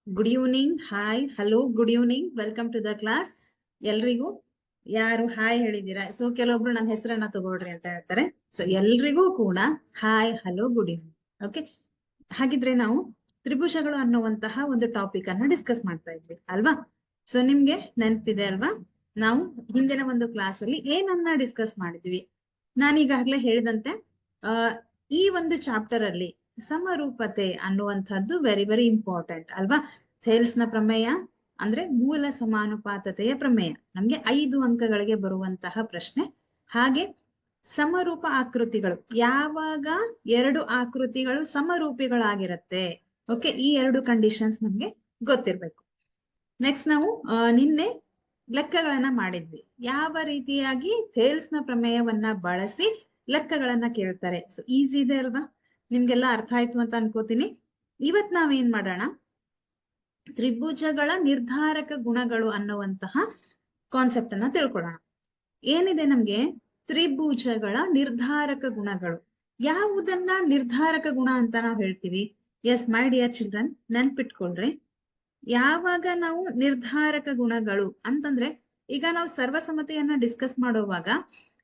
Good evening, hi, hello, good evening, welcome to the class. ಎಲ್ರಿಗೂ ಯಾರು hi ಹೇಳಿದ್ದೀರಾ? So ಕೆಲವೊಬ್ರು ನನ್ನ ಹೆಸರನ್ನ ತಗೊಳ್ರಿ ಅಂತ ಹೇಳ್ತಾರೆ. ಸೊ ಎಲ್ರಿಗೂ ಕೂಡ hi, hello, good evening. Okay, ಹಾಗಿದ್ರೆ ನಾವು ತ್ರಿಭುಜಗಳು ಅನ್ನುವಂತಹ ಒಂದು ಟಾಪಿಕ್ ಅನ್ನ ಡಿಸ್ಕಸ್ ಮಾಡ್ತಾ ಇದ್ವಿ ಅಲ್ವಾ? ಸೊ ನಿಮ್ಗೆ ನೆನಪಿದೆ ಅಲ್ವಾ? ನಾವು ಹಿಂದಿನ ಒಂದು ಕ್ಲಾಸ್ ಅಲ್ಲಿ ಏನನ್ನ ಡಿಸ್ಕಸ್ ಮಾಡಿದ್ವಿ? ನಾನೀಗಾಗ್ಲೇ ಹೇಳಿದಂತೆ ಈ ಒಂದು ಚಾಪ್ಟರ್ ಅಲ್ಲಿ ಸಮರೂಪತೆ ಅನ್ನುವಂಥದ್ದು ವೆರಿ ವೆರಿ ಇಂಪಾರ್ಟೆಂಟ್ ಅಲ್ವಾ? ಥೇಲ್ಸ್ ನ ಪ್ರಮೇಯ ಅಂದ್ರೆ ಮೂಲ ಸಮಾನುಪಾತತೆಯ ಪ್ರಮೇಯ, ನಮ್ಗೆ 5 ಅಂಕಗಳಿಗೆ ಬರುವಂತಹ ಪ್ರಶ್ನೆ. ಹಾಗೆ ಸಮರೂಪ ಆಕೃತಿಗಳು, ಯಾವಾಗ ಎರಡು ಆಕೃತಿಗಳು ಸಮರೂಪಿಗಳಾಗಿರುತ್ತೆ. ಓಕೆ, ಈ 2 ಕಂಡೀಷನ್ಸ್ ನಮ್ಗೆ ಗೊತ್ತಿರ್ಬೇಕು. ನೆಕ್ಸ್ಟ್ ನಾವು ನಿನ್ನೆ ಲೆಕ್ಕಗಳನ್ನ ಮಾಡಿದ್ವಿ. ಯಾವ ರೀತಿಯಾಗಿ ಥೇಲ್ಸ್ ನ ಪ್ರಮೇಯವನ್ನ ಬಳಸಿ ಲೆಕ್ಕಗಳನ್ನ ಕೇಳ್ತಾರೆ. ಸೊ ಈಸಿ ಇದೆ ಅಲ್ವಾ? ನಿಮ್ಗೆಲ್ಲ ಅರ್ಥ ಆಯ್ತು ಅಂತ ಅನ್ಕೋತೀನಿ. ಇವತ್ ನಾವೇನ್ ಮಾಡೋಣ, ತ್ರಿಭುಜಗಳ ನಿರ್ಧಾರಕ ಗುಣಗಳು ಅನ್ನುವಂತಹ ಕಾನ್ಸೆಪ್ಟ್ ಅನ್ನ ತಿಳ್ಕೊಳ್ಳೋಣ. ಏನಿದೆ ನಮ್ಗೆ ತ್ರಿಭುಜಗಳ ನಿರ್ಧಾರಕ ಗುಣಗಳು, ಯಾವುದನ್ನ ನಿರ್ಧಾರಕ ಗುಣ ಅಂತ ನಾವು ಹೇಳ್ತೀವಿ? ಎಸ್ ಮೈ ಡಿಯರ್ ಚಿಲ್ಡ್ರನ್, ನೆನ್ಪಿಟ್ಕೊಳ್ರಿ. ಯಾವಾಗ ನಾವು ನಿರ್ಧಾರಕ ಗುಣಗಳು ಅಂತಂದ್ರೆ, ಈಗ ನಾವು ಸರ್ವಸಮ್ಮತೆಯನ್ನ ಡಿಸ್ಕಸ್ ಮಾಡುವಾಗ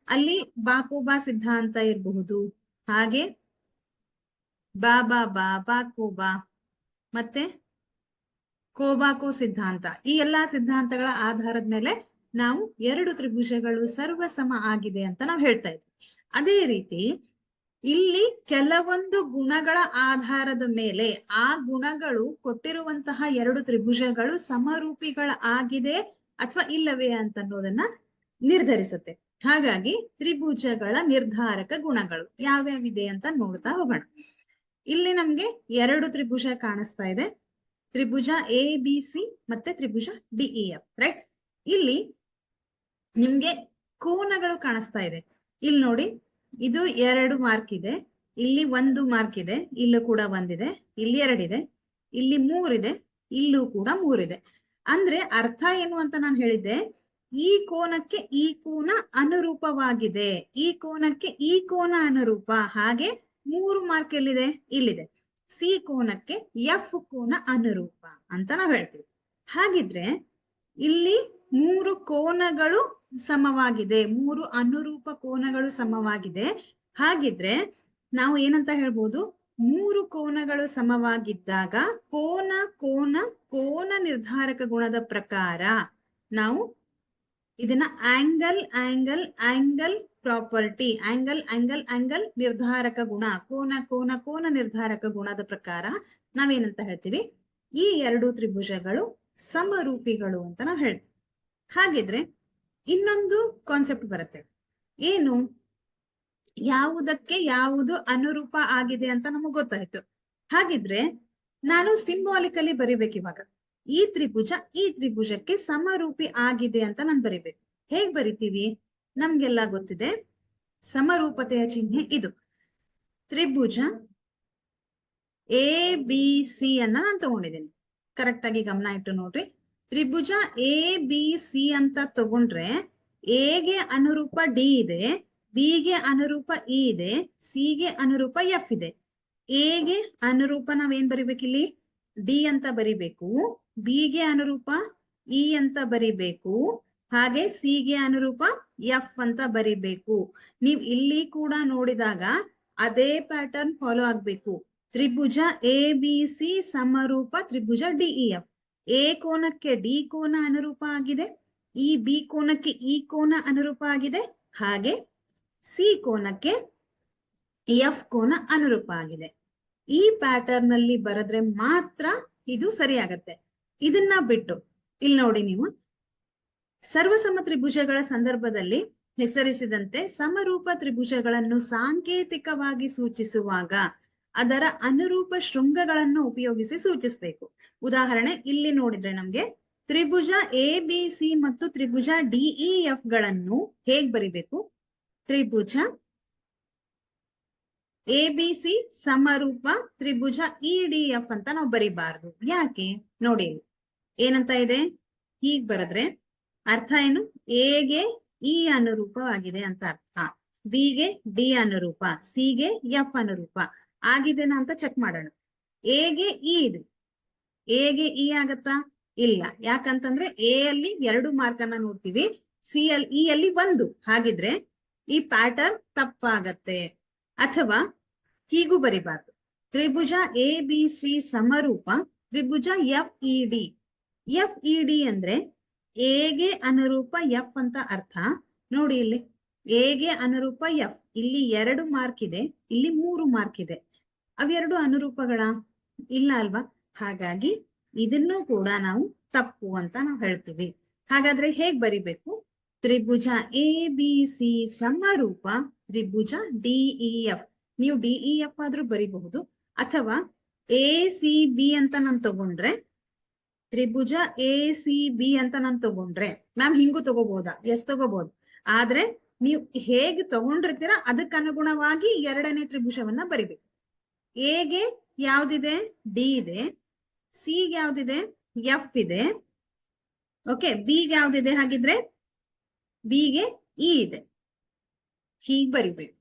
ಅಲ್ಲಿ ಬಾಕೋಬಾ ಸಿದ್ಧಾಂತ ಇರಬಹುದು, ಹಾಗೆ ಬಾ ಬಾಕೋಬಾ ಮತ್ತೆ ಕೋಬಾಕೋ ಸಿದ್ಧಾಂತ, ಈ ಎಲ್ಲಾ ಸಿದ್ಧಾಂತಗಳ ಆಧಾರದ ಮೇಲೆ ನಾವು ಎರಡು ತ್ರಿಭುಜಗಳು ಸರ್ವಸಮ ಆಗಿದೆ ಅಂತ ನಾವು ಹೇಳ್ತಾ ಇದ್ವಿ. ಅದೇ ರೀತಿ ಇಲ್ಲಿ ಕೆಲವೊಂದು ಗುಣಗಳ ಆಧಾರದ ಮೇಲೆ ಆ ಗುಣಗಳು ಕೊಟ್ಟಿರುವಂತಹ ಎರಡು ತ್ರಿಭುಜಗಳು ಸಮರೂಪಿಗಳ ಆಗಿದೆ ಅಥವಾ ಇಲ್ಲವೇ ಅಂತ ಅನ್ನೋದನ್ನ ನಿರ್ಧರಿಸುತ್ತೆ. ಹಾಗಾಗಿ ತ್ರಿಭುಜಗಳ ನಿರ್ಧಾರಕ ಗುಣಗಳು ಯಾವ್ಯಾವಿದೆ ಅಂತ ನೋಡ್ತಾ ಹೋಗೋಣ. ಇಲ್ಲಿ ನಮ್ಗೆ ಎರಡು ತ್ರಿಭುಜ ಕಾಣಿಸ್ತಾ ಇದೆ, ತ್ರಿಭುಜ ಎ ಬಿ ಸಿ ಮತ್ತೆ ತ್ರಿಭುಜ ಡಿಇ ಎಫ್, ರೈಟ್? ಇಲ್ಲಿ ನಿಮ್ಗೆ ಕೋನಗಳು ಕಾಣಿಸ್ತಾ ಇದೆ. ಇಲ್ಲಿ ನೋಡಿ, ಇದು 2 ಮಾರ್ಕ್ ಇದೆ, ಇಲ್ಲಿ 1 ಮಾರ್ಕ್ ಇದೆ, ಇಲ್ಲೂ ಕೂಡ 1 ಇದೆ, ಇಲ್ಲಿ 2 ಇದೆ, ಇಲ್ಲಿ 3 ಇದೆ, ಇಲ್ಲೂ ಕೂಡ 3 ಇದೆ. ಅಂದ್ರೆ ಅರ್ಥ ಏನು ಅಂತ ನಾನು ಹೇಳಿದ್ದೆ, ಈ ಕೋನಕ್ಕೆ ಈ ಕೋನ ಅನುರೂಪವಾಗಿದೆ, ಈ ಕೋನಕ್ಕೆ ಈ ಕೋನ ಅನುರೂಪ. ಹಾಗೆ 3 ಮಾರ್ಕ್ ಎಲ್ಲಿದೆ? ಇಲ್ಲಿದೆ. ಸಿ ಕೋನಕ್ಕೆ ಎಫ್ ಕೋನ ಅನುರೂಪ ಅಂತ ನಾವು ಹೇಳ್ತೀವಿ. ಹಾಗಿದ್ರೆ ಇಲ್ಲಿ 3 ಕೋನಗಳು ಸಮವಾಗಿದೆ, 3 ಅನುರೂಪ ಕೋನಗಳು ಸಮವಾಗಿದೆ. ಹಾಗಿದ್ರೆ ನಾವು ಏನಂತ ಹೇಳ್ಬೋದು? 3 ಕೋನಗಳು ಸಮವಾಗಿದ್ದಾಗ ಕೋನ ಕೋನ ಕೋನ ನಿರ್ಧಾರಕ ಗುಣದ ಪ್ರಕಾರ ನಾವು ಇದನ್ನ angle angle angle property, angle angle angle ನಿರ್ಧಾರಕ ಗುಣ, ಕೋನ ಕೋನ ಕೋನ ನಿರ್ಧಾರಕ ಗುಣದ ಪ್ರಕಾರ ನಾವೇನಂತ ಹೇಳ್ತೀವಿ? ಈ 2 ತ್ರಿಭುಜಗಳು ಸಮರೂಪಿಗಳು ಅಂತ ನಾವು ಹೇಳ್ತೀವಿ. ಹಾಗಿದ್ರೆ ಇನ್ನೊಂದು ಕಾನ್ಸೆಪ್ಟ್ ಬರುತ್ತೆ, ಏನು? ಯಾವುದಕ್ಕೆ ಯಾವುದು ಅನುರೂಪ ಆಗಿದೆ ಅಂತ ನಮಗ್ ಗೊತ್ತಾಯ್ತು. ಹಾಗಿದ್ರೆ ನಾನು ಸಿಂಬಾಲಿಕಲಿ ಬರಿಬೇಕು ಇವಾಗ. ಈ ತ್ರಿಭುಜ ಈ ತ್ರಿಭುಜಕ್ಕೆ ಸಮರೂಪಿ ಆಗಿದೆ ಅಂತ ನಾನು ಬರಿಬೇಕು. ಹೇಗ್ ಬರಿತೀವಿ? ನಮ್ಗೆಲ್ಲ ಗೊತ್ತಿದೆ, ಸಮರೂಪತೆಯ ಚಿಹ್ನೆ ಇದು. ತ್ರಿಭುಜ ಎ ಬಿ ಸಿ ಅನ್ನ ನಾನು ತಗೊಂಡಿದ್ದೀನಿ, ಕರೆಕ್ಟ್ ಆಗಿ ಗಮನ ಇಟ್ಟು ನೋಡ್ರಿ. ತ್ರಿಭುಜ ಎ ಬಿ ಸಿ ಅಂತ ತಗೊಂಡ್ರೆ ಎಗೆ ಅನುರೂಪ ಡಿ ಇದೆ, ಬಿಗೆ ಅನುರೂಪ ಇ ಇದೆ, ಸಿಗೆ ಅನುರೂಪ ಎಫ್ ಇದೆ. ಎಗೆ ಅನುರೂಪ ನಾವೇನ್ ಬರಿಬೇಕಿಲ್ಲಿ? ಡಿ ಅಂತ ಬರಿಬೇಕು, ಬಿಗೆ ಅನುರೂಪ ಇ ಅಂತ ಬರಿಬೇಕು, ಹಾಗೆ ಸಿಗೆ ಅನುರೂಪ ಎಫ್ ಅಂತ ಬರಿಬೇಕು. ನೀವ್ ಇಲ್ಲಿ ಕೂಡ ನೋಡಿದಾಗ ಅದೇ ಪ್ಯಾಟರ್ನ್ ಫಾಲೋ ಆಗ್ಬೇಕು. ತ್ರಿಭುಜ ಎ ಬಿ ಸಿ ಸಮರೂಪ ತ್ರಿಭುಜ ಡಿಇ ಎಫ್. ಎ ಕೋನಕ್ಕೆ ಡಿ ಕೋನ ಅನುರೂಪ ಆಗಿದೆ, ಈ ಬಿ ಕೋನಕ್ಕೆ ಈ ಕೋನ ಅನುರೂಪ ಆಗಿದೆ, ಹಾಗೆ ಸಿ ಕೋನಕ್ಕೆ ಎಫ್ ಕೋನ ಅನುರೂಪ ಆಗಿದೆ. ಈ ಪ್ಯಾಟರ್ನ್ ಅಲ್ಲಿ ಬರೆದ್ರೆ ಮಾತ್ರ ಇದು ಸರಿಯಾಗತ್ತೆ. ಇದನ್ನ ಬಿಟ್ಟು ಇಲ್ಲಿ ನೋಡಿ, ನೀವು ಸರ್ವಸಮ ತ್ರಿಭುಜಗಳ ಸಂದರ್ಭದಲ್ಲಿ ಹೆಸರಿಸಿದಂತೆ ಸಮರೂಪ ತ್ರಿಭುಜಗಳನ್ನು ಸಾಂಕೇತಿಕವಾಗಿ ಸೂಚಿಸುವಾಗ ಅದರ ಅನುರೂಪ ಶೃಂಗಗಳನ್ನು ಉಪಯೋಗಿಸಿ ಸೂಚಿಸಬೇಕು. ಉದಾಹರಣೆ ಇಲ್ಲಿ ನೋಡಿದ್ರೆ ನಮ್ಗೆ ತ್ರಿಭುಜ ಎ ಬಿ ಸಿ ಮತ್ತು ತ್ರಿಭುಜ ಡಿಇ ಎಫ್ ಗಳನ್ನು ಹೇಗ್ ಬರಿಬೇಕು? ತ್ರಿಭುಜ ಎ ಬಿ ಸಿ ಸಮರೂಪ ತ್ರಿಭುಜ ಇ ಡಿ ಎಫ್ ಅಂತ ನಾವು ಬರಿಬಾರ್ದು. ಯಾಕೆ? ನೋಡಿ ಏನಂತ ಇದೆ, ಹೀಗ್ ಬರೆದ್ರೆ ಅರ್ಥ ಏನು? ಎಗೆ ಇ ಅನುರೂಪವಾಗಿದೆ ಅಂತ ಅರ್ಥ, ಬಿಗೆ ಡಿ ಅನುರೂಪ, ಸಿಗೆ ಎಫ್ ಅನುರೂಪ ಆಗಿದೆನಾ ಅಂತ ಚೆಕ್ ಮಾಡೋಣ. ಎಗೆ ಇ ಇದೆ, ಎಗೆ ಇ ಆಗತ್ತಾ? ಇಲ್ಲ. ಯಾಕಂತಂದ್ರೆ ಎ ಅಲ್ಲಿ 2 ಮಾರ್ಕ್ ಅನ್ನ ನೋಡ್ತೀವಿ, ಇ ಅಲ್ಲಿ 1. ಹಾಗಿದ್ರೆ ಈ ಪ್ಯಾಟರ್ನ್ ತಪ್ಪಾಗತ್ತೆ. ಅಥವಾ ಹೀಗೂ ಬರಿಬಾರ್ದು. ತ್ರಿಭುಜ ಎ ಬಿ ಸಿ ಸಮರೂಪ ತ್ರಿಭುಜ F E D. F E D ಅಂದ್ರೆ ಎಗೆ ಅನುರೂಪ ಎಫ್ ಅಂತ ಅರ್ಥ. ನೋಡಿ ಇಲ್ಲಿ ಎಗೆ ಅನುರೂಪ ಎಫ್. ಇಲ್ಲಿ 2 ಮಾರ್ಕ್ ಇದೆ, ಇಲ್ಲಿ 3 ಮಾರ್ಕ್ ಇದೆ. ಅವೆರಡು ಅನುರೂಪಗಳ? ಇಲ್ಲ ಅಲ್ವಾ? ಹಾಗಾಗಿ ಇದನ್ನು ಕೂಡ ನಾವು ತಪ್ಪು ಅಂತ ನಾವು ಹೇಳ್ತೀವಿ. ಹಾಗಾದ್ರೆ ಹೇಗ್ ಬರಿಬೇಕು? ತ್ರಿಭುಜ ಎ ಬಿ ಸಿ ಸಮರೂಪ ತ್ರಿಭುಜ ಡಿಇಎಫ್. ನೀವು ಡಿಇಎಫ್ ಆದ್ರೂ ಬರಿಬಹುದು, ಅಥವಾ ಎ ಸಿ ಬಿ ಅಂತ ನಾನು ತಗೊಂಡ್ರೆ, ತ್ರಿಭುಜ ಎ ಸಿ ಬಿ ಅಂತ ನಾನು ತಗೊಂಡ್ರೆ, ಮ್ಯಾಮ್ ಹಿಂಗೂ ತಗೋಬಹುದಾ? ಎಸ್ ತಗೋಬಹುದು. ಆದ್ರೆ ನೀವು ಹೇಗೆ ತಗೊಂಡಿರ್ತೀರಾ ಅದಕ್ಕೆ ಅನುಗುಣವಾಗಿ 2ನೇ ತ್ರಿಭುಜವನ್ನ ಬರಿಬೇಕು. ಎಗೆ ಯಾವ್ದಿದೆ? ಡಿ ಇದೆ. ಸಿಗೆ ಯಾವ್ದಿದೆ? ಎಫ್ ಇದೆ. ಓಕೆ, ಬಿಗೆ ಯಾವ್ದಿದೆ? ಹಾಗಿದ್ರೆ ಬಿಗೆ ಇ ಇದೆ. ಹೀಗ್ ಬರಿಬೇಕು.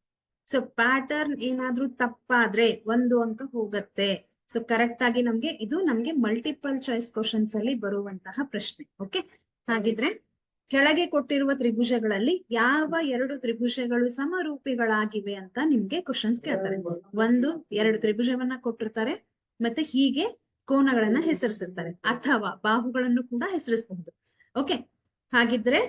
ಸೊ ಪ್ಯಾಟರ್ನ್ ಏನಾದ್ರೂ ತಪ್ಪಾದ್ರೆ 1 ಅಂಕ ಹೋಗತ್ತೆ. ಸೊ ಕರೆಕ್ಟ್ ಆಗಿ ನಮ್ಗೆ ಮಲ್ಟಿಪಲ್ ಚಾಯ್ಸ್ ಕ್ವಶನ್ಸ್ ಅಲ್ಲಿ ಬರುವಂತಹ ಪ್ರಶ್ನೆ. ಓಕೆ, ಹಾಗಿದ್ರೆ ಕೆಳಗೆ ಕೊಟ್ಟಿರುವ ತ್ರಿಭುಜಗಳಲ್ಲಿ ಯಾವ 2 ತ್ರಿಭುಜಗಳು ಸಮರೂಪಿಗಳಾಗಿವೆ ಅಂತ ನಿಮ್ಗೆ ಕ್ವಶನ್ಸ್ ಕೇಳ್ತಾರೆ. 1, 2 ತ್ರಿಭುಜವನ್ನ ಕೊಟ್ಟಿರ್ತಾರೆ, ಮತ್ತೆ ಹೀಗೆ ಕೋನಗಳನ್ನ ಹೆಸರಿಸಿರ್ತಾರೆ, ಅಥವಾ ಬಾಹುಗಳನ್ನು ಕೂಡ ಹೆಸರಿಸಬಹುದು. ಓಕೆ, ಹಾಗಿದ್ರೆ